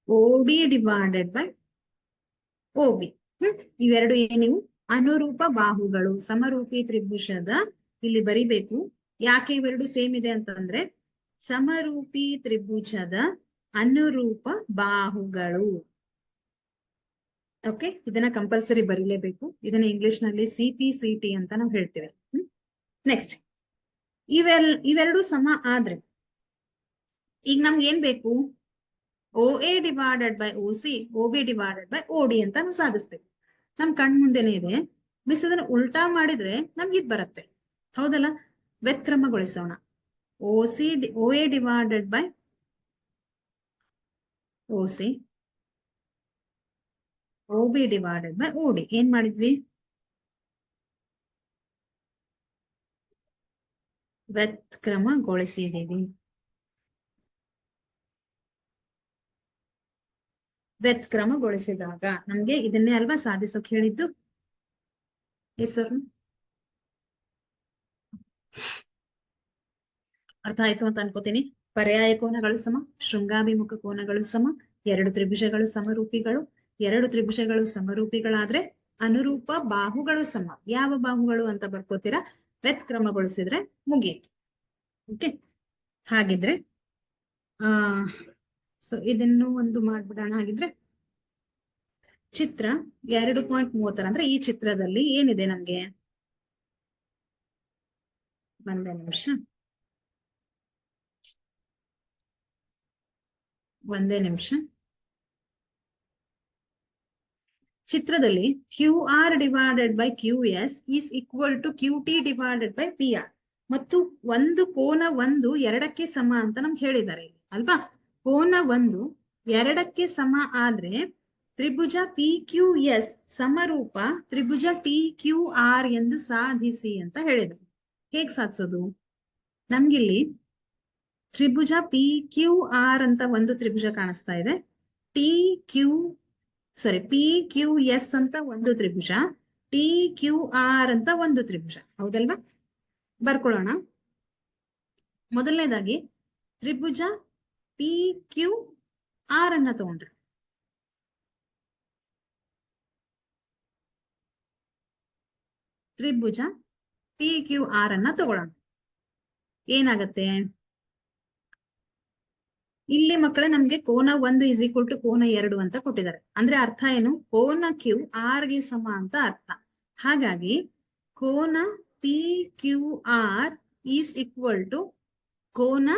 OD divided by OB. ಇವೆರಡು ಏನಿವು ಅನುರೂಪ ಬಾಹುಗಳು. ಸಮರೂಪಿ ತ್ರಿಭುಜದ ಇಲ್ಲಿ ಬರಿಬೇಕು. ಯಾಕೆ ಇವೆರಡು ಸೇಮ್ ಇದೆ ಅಂತಂದ್ರೆ ಸಮರೂಪಿ ತ್ರಿಭುಜದ ಅನುರೂಪ ಬಾಹುಗಳು. ಓಕೆ, ಇದನ್ನ ಕಂಪಲ್ಸರಿ ಬರೀಲೇಬೇಕು. ಇದನ್ನ ಇಂಗ್ಲಿಷ್ ನಲ್ಲಿ CPCT ಅಂತ ನಾವು ಹೇಳ್ತೇವೆ. ನೆಕ್ಸ್ಟ್, ಇವೆರಡು ಸಮ ಆದ್ರೆ ಈಗ ನಮ್ಗೆ ಏನ್ ಬೇಕು? OA divided by OC, OB divided by OD ಅಂತ ನಾವು ಸಾಧಿಸ್ಬೇಕು. ನಮ್ ಕಣ್ ಮುಂದೆನೆ ಇದೆ. ಮಿಸ್ ಅದನ್ನ ಉಲ್ಟಾ ಮಾಡಿದ್ರೆ ನಮ್ಗೆ ಇದ್ ಬರುತ್ತೆ, ಹೌದಲ್ಲ? ವ್ಯತ್ಕ್ರಮಗೊಳಿಸೋಣ. OA divided by OC, OB divided by OD. ಏನ್ ಮಾಡಿದ್ವಿ? ವ್ಯತ್ಕ್ರಮಗೊಳಿಸಿದೀವಿ. ವ್ಯತ್ಕ್ರಮಗೊಳಿಸಿದಾಗ ನಮ್ಗೆ ಇದನ್ನೇ ಅಲ್ವಾ ಸಾಧಿಸೋಕೆ ಹೇಳಿದ್ದು? ಅರ್ಥ ಆಯ್ತು ಅಂತ ಅನ್ಕೋತೀನಿ. ಪರ್ಯಾಯ ಕೋನಗಳು ಸಮ, ಶೃಂಗಾಭಿಮುಖ ಕೋನಗಳು ಸಮ, ಎರಡು ತ್ರಿಭುಜಗಳು ಸಮರೂಪಿಗಳು. ಎರಡು ತ್ರಿಭುಜಗಳು ಸಮರೂಪಿಗಳಾದ್ರೆ ಅನುರೂಪ ಬಾಹುಗಳು ಸಮ. ಯಾವ ಬಾಹುಗಳು ಅಂತ ಬರ್ಕೋತೀರಾ? ವ್ಯತ್ಕ್ರಮಗೊಳಿಸಿದ್ರೆ ಮುಗಿಯಿತು. ಓಕೆ, ಹಾಗಿದ್ರೆ ಸೊ ಇದನ್ನು ಒಂದು ಮಾಡ್ಬಿಡೋಣ. ಹಾಗಿದ್ರೆ ಚಿತ್ರ 2.30 ಅಂದ್ರೆ ಈ ಚಿತ್ರದಲ್ಲಿ ಏನಿದೆ ನಮ್ಗೆ? ಒಂದೇ ನಿಮಿಷ. ಚಿತ್ರದಲ್ಲಿ QR divided by QS is equal to QT divided by PR. ಮತ್ತು ಒಂದು ಕೋನ 1 2ಕ್ಕೆ ಸಮ ಅಂತ ನಮ್ಗೆ ಹೇಳಿದ್ದಾರೆ ಅಲ್ವಾ? ಕೋನ 1 2ಕ್ಕೆ ಸಮ ಆದ್ರೆ ತ್ರಿಭುಜ PQS ಸಮರೂಪ ತ್ರಿಭುಜ TQR ಎಂದು ಸಾಧಿಸಿ ಅಂತ ಹೇಳಿದ್ದಾರೆ. ಹೇಗ್ ಸಾಧಿಸೋದು? ನಮ್ಗಿಲ್ಲಿ ತ್ರಿಭುಜ PQR ಅಂತ ಒಂದು ತ್ರಿಭುಜ ಕಾಣಿಸ್ತಾ ಇದೆ. PQS ಅಂತ ಒಂದು ತ್ರಿಭುಜ, TQR ಅಂತ ಒಂದು ತ್ರಿಭುಜ, ಹೌದಲ್ವಾ? ಬರ್ಕೊಳ್ಳೋಣ. ಮೊದಲನೇದಾಗಿ ತ್ರಿಭುಜ PQR ಅನ್ನ ತಗೊಂಡ್ರೆ ತ್ರಿಭುಜ PQR ಅನ್ನ ತಗೊಳ್ಳೋಣ. ಏನಾಗತ್ತೆ? ಇಲ್ಲಿ ಮಕ್ಕಳೇ ನಮ್ಗೆ ಕೋನ 1 ಇಸ್ ಈಕ್ವಲ್ ಟು ಕೋನ 2 ಅಂತ ಕೊಟ್ಟಿದ್ದಾರೆ. ಅಂದ್ರೆ ಅರ್ಥ ಏನು? ಕೋನ Q R ಗೆ ಸಮ ಅಂತ ಅರ್ಥ. ಹಾಗಾಗಿ ಕೋನ PQR ಈಸ್ ಈಕ್ವಲ್ ಟು ಕೋನ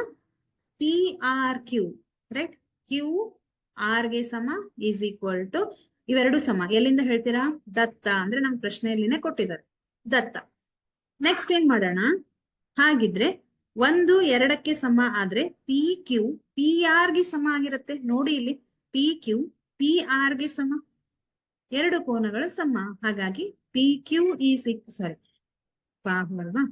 PRQ, ರೈಟ್? QR ಗೆ ಸಮ ಈಸ್ ಈಕ್ವಲ್ ಟು ಇವೆರಡು ಸಮ. ಎಲ್ಲಿಂದ ಹೇಳ್ತೀರಾ? ದತ್ತ. ಅಂದ್ರೆ ನಮ್ ಪ್ರಶ್ನೆಯಲ್ಲಿನೇ ಕೊಟ್ಟಿದ್ದಾರೆ, ದತ್ತ. ನೆಕ್ಸ್ಟ್ ಏನ್ ಮಾಡೋಣ? ಹಾಗಿದ್ರೆ 1 2ಕ್ಕೆ ಸಮ ಆದ್ರೆ PQ PR ಗೆ ಸಮ ಆಗಿರುತ್ತೆ. ನೋಡಿ ಇಲ್ಲಿ PQ PR ಗೆ ಸಮ, ಎರಡು ಕೋನಗಳು ಸಮ. ಹಾಗಾಗಿ PQ ಈಸ್ ಬಾಹು ಅಲ್ವಾ?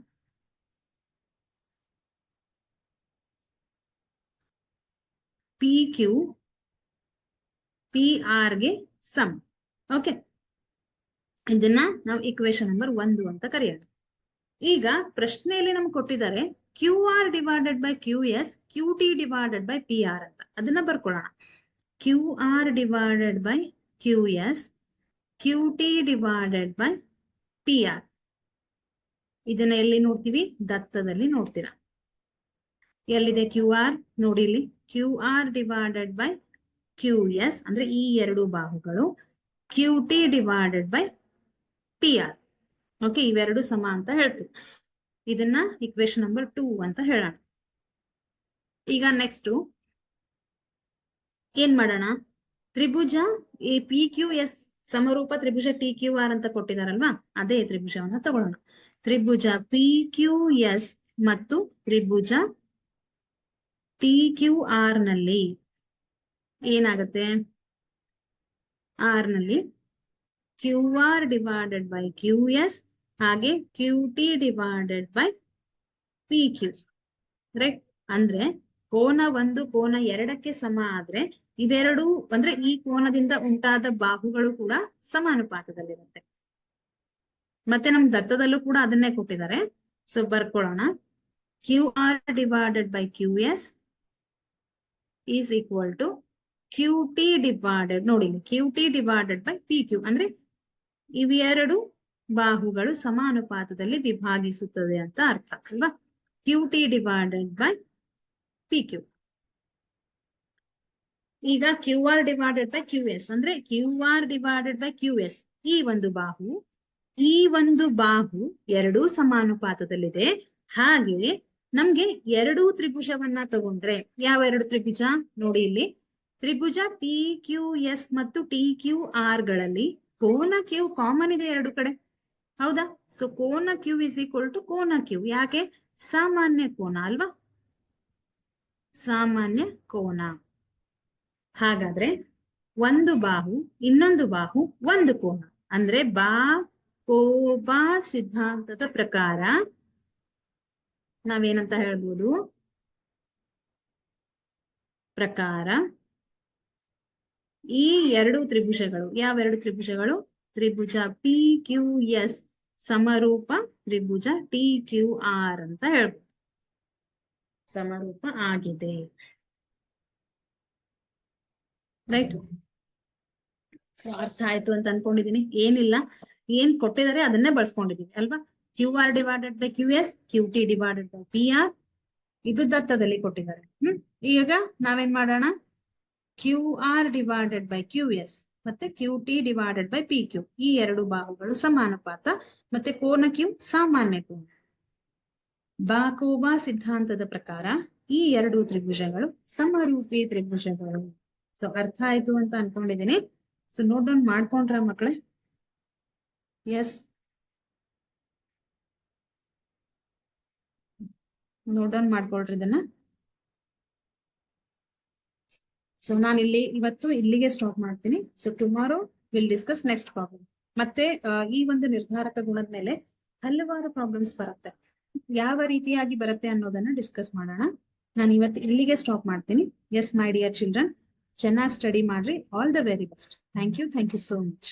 PQ PR ಗೆ ಸಮ. ಓಕೆ, ಇದನ್ನ ನಾವು ಇಕ್ವೇಶನ್ ನಂಬರ್ 1 ಅಂತ ಕರೆಯೋಣ. ಈಗ ಪ್ರಶ್ನೆಯಲ್ಲಿ ನಮ್ಗೆ ಕೊಟ್ಟಿದ್ದಾರೆ QR divided by QS, QT divided by PR ಅಂತ. ಅದನ್ನ ಬರ್ಕೊಳ್ಳೋಣ. QR divided by QS, QT divided by PR. ಇದನ್ನ ಎಲ್ಲಿ ನೋಡ್ತೀವಿ? ದತ್ತದಲ್ಲಿ ನೋಡ್ತೀರಾ. ಎಲ್ಲಿದೆ QR? ನೋಡಿ ಇಲ್ಲಿ QR ಡಿವೈಡೆಡ್ ಬೈ QS ಅಂದ್ರೆ ಈ ಎರಡು ಬಾಹುಗಳು, QT divided by PR. Okay, ಇವೆರಡು ಸಮ ಅಂತ ಹೇಳ್ತೀವಿ. ಇದನ್ನ ಇಕ್ವೇಶನ್ ನಂಬರ್ 2 ಅಂತ ಹೇಳೋಣ. ಈಗ ನೆಕ್ಸ್ಟ್ ಏನ್ ಮಾಡೋಣ? ತ್ರಿಭುಜ PQS ಸಮರೂಪ ತ್ರಿಭುಜ TQR ಅಂತ ಕೊಟ್ಟಿದಾರಲ್ವಾ? ಅದೇ ತ್ರಿಭುಜವನ್ನ ತಗೊಳ್ಳೋಣ. ತ್ರಿಭುಜ PQS ಮತ್ತು ತ್ರಿಭುಜ TQR ನಲ್ಲಿ ಏನಾಗುತ್ತೆ? R ನಲ್ಲಿ QR ಡಿವೈಡೆಡ್ ಬೈ QS ಹಾಗೆ QT divided by PQ, right? ಅಂದ್ರೆ ಕೋನ 1 ಕೋನ 2ಕ್ಕೆ ಸಮ ಆದ್ರೆ ಇವೆರಡು ಅಂದ್ರೆ ಈ ಕೋನದಿಂದ ಉಂಟಾದ ಬಾಹುಗಳು ಕೂಡ ಸಮಾನುಪಾತದಲ್ಲಿರುತ್ತೆ. ಮತ್ತೆ ನಮ್ ದತ್ತದಲ್ಲೂ ಕೂಡ ಅದನ್ನೇ ಕೊಟ್ಟಿದ್ದಾರೆ. So ಬರ್ಕೊಳ್ಳೋಣ. QR divided by QS is equal to QT divided, ನೋಡಿ QT divided by PQ ಅಂದ್ರೆ ಇವೆರಡು ಬಾಹುಗಳು ಸಮಾನುಪಾತದಲ್ಲಿ ವಿಭಾಗಿಸುತ್ತದೆ ಅಂತ ಅರ್ಥ ಅಲ್ವಾ. QT divided by PQ. ಈಗ QR divided by QS ಅಂದ್ರೆ QR divided by QS ಈ ಒಂದು ಬಾಹು ಎರಡೂ ಸಮಾನುಪಾತದಲ್ಲಿದೆ. ಹಾಗೆ ನಮ್ಗೆ ಎರಡೂ ತ್ರಿಭುಜವನ್ನ ತಗೊಂಡ್ರೆ ಯಾವ ಎರಡು ತ್ರಿಭುಜ ನೋಡಿ ಇಲ್ಲಿ, ತ್ರಿಭುಜ PQS ಮತ್ತು TQR ಗಳಲ್ಲಿ ಕೋನ Q ಕಾಮನ್ ಇದೆ ಎರಡು ಕಡೆ, ಹೌದಾ. ಸೊ ಕೋನ Q ಇಸ್ ಈಕ್ವಲ್ ಟು ಕೋನ Q, ಯಾಕೆ ಸಾಮಾನ್ಯ ಕೋನ ಅಲ್ವಾ, ಸಾಮಾನ್ಯ ಕೋನ. ಹಾಗಾದ್ರೆ ಒಂದು ಬಾಹು ಇನ್ನೊಂದು ಬಾಹು ಒಂದು ಕೋನ ಅಂದ್ರೆ ಕೋಬಾ ಸಿದ್ಧಾಂತದ ಪ್ರಕಾರ ನಾವೇನಂತ ಹೇಳ್ಬೋದು, ಈ ಎರಡು ತ್ರಿಭುಜಗಳು ಯಾವೆರಡು ತ್ರಿಭುಜಗಳು, ತ್ರಿಭುಜ PQS ಸಮರೂಪ ತ್ರಿಭುಜ TQR ಅಂತ ಹೇಳ್ಬೋದು, ಸಮರೂಪ ಆಗಿದೆ. ರೈಟ್. ಸೊ ಅರ್ಥ ಆಯ್ತು ಅಂತ ಅನ್ಕೊಂಡಿದೀನಿ. ಏನಿಲ್ಲ, ಏನ್ ಕೊಟ್ಟಿದ್ದಾರೆ ಅದನ್ನೇ ಬಳಸ್ಕೊಂಡಿದೀವಿ ಅಲ್ವಾ. QR divided by QS, QT divided by PR ಇದು ದತ್ತದಲ್ಲಿ ಕೊಟ್ಟಿದ್ದಾರೆ. ಈಗ ನಾವೇನ್ ಮಾಡೋಣ, QR divided by QS ಮತ್ತೆ QT divided by PQ ಈ ಎರಡು ಬಾಹುಗಳು ಸಮಾನುಪಾತ ಮತ್ತೆ ಕೋನ Q ಸಾಮಾನ್ಯ ಕೋನ. ಕೋಬಾ ಸಿದ್ಧಾಂತದ ಪ್ರಕಾರ ಈ ಎರಡು ತ್ರಿಭುಜಗಳು ಸಮರೂಪಿ ತ್ರಿಭುಜಗಳು. ಸೊ ಅರ್ಥ ಆಯ್ತು ಅಂತ ಅನ್ಕೊಂಡಿದೀನಿ. ಸೊ ನೋಟ್ ಡೌನ್ ಮಾಡ್ಕೊಂಡ್ರ ಮಕ್ಕಳೇ? ಎಸ್, ನೋಟ್ ಡೌನ್ ಮಾಡ್ಕೊಳ್ರಿ ಇದನ್ನ. ಸೊ ನಾನು ಇವತ್ತು ಇಲ್ಲಿಗೆ ಸ್ಟಾಪ್ ಮಾಡ್ತೀನಿ. So tomorrow will discuss next problem. ಮತ್ತೆ ಈ ಒಂದು ನಿರ್ಧಾರಕ ಗುಣದ ಮೇಲೆ ಹಲವಾರು ಪ್ರಾಬ್ಲಮ್ಸ್ ಬರುತ್ತೆ, ಯಾವ ರೀತಿಯಾಗಿ ಬರುತ್ತೆ ಅನ್ನೋದನ್ನ ಡಿಸ್ಕಸ್ ಮಾಡೋಣ. ನಾನು ಇವತ್ತು ಇಲ್ಲಿಗೆ ಸ್ಟಾಪ್ ಮಾಡ್ತೀನಿ. ಎಸ್ ಮೈ ಡಿಯರ್ ಚಿಲ್ಡ್ರನ್, ಚೆನ್ನಾಗಿ ಸ್ಟಡಿ ಮಾಡ್ರಿ. All the very best. Thank you so much.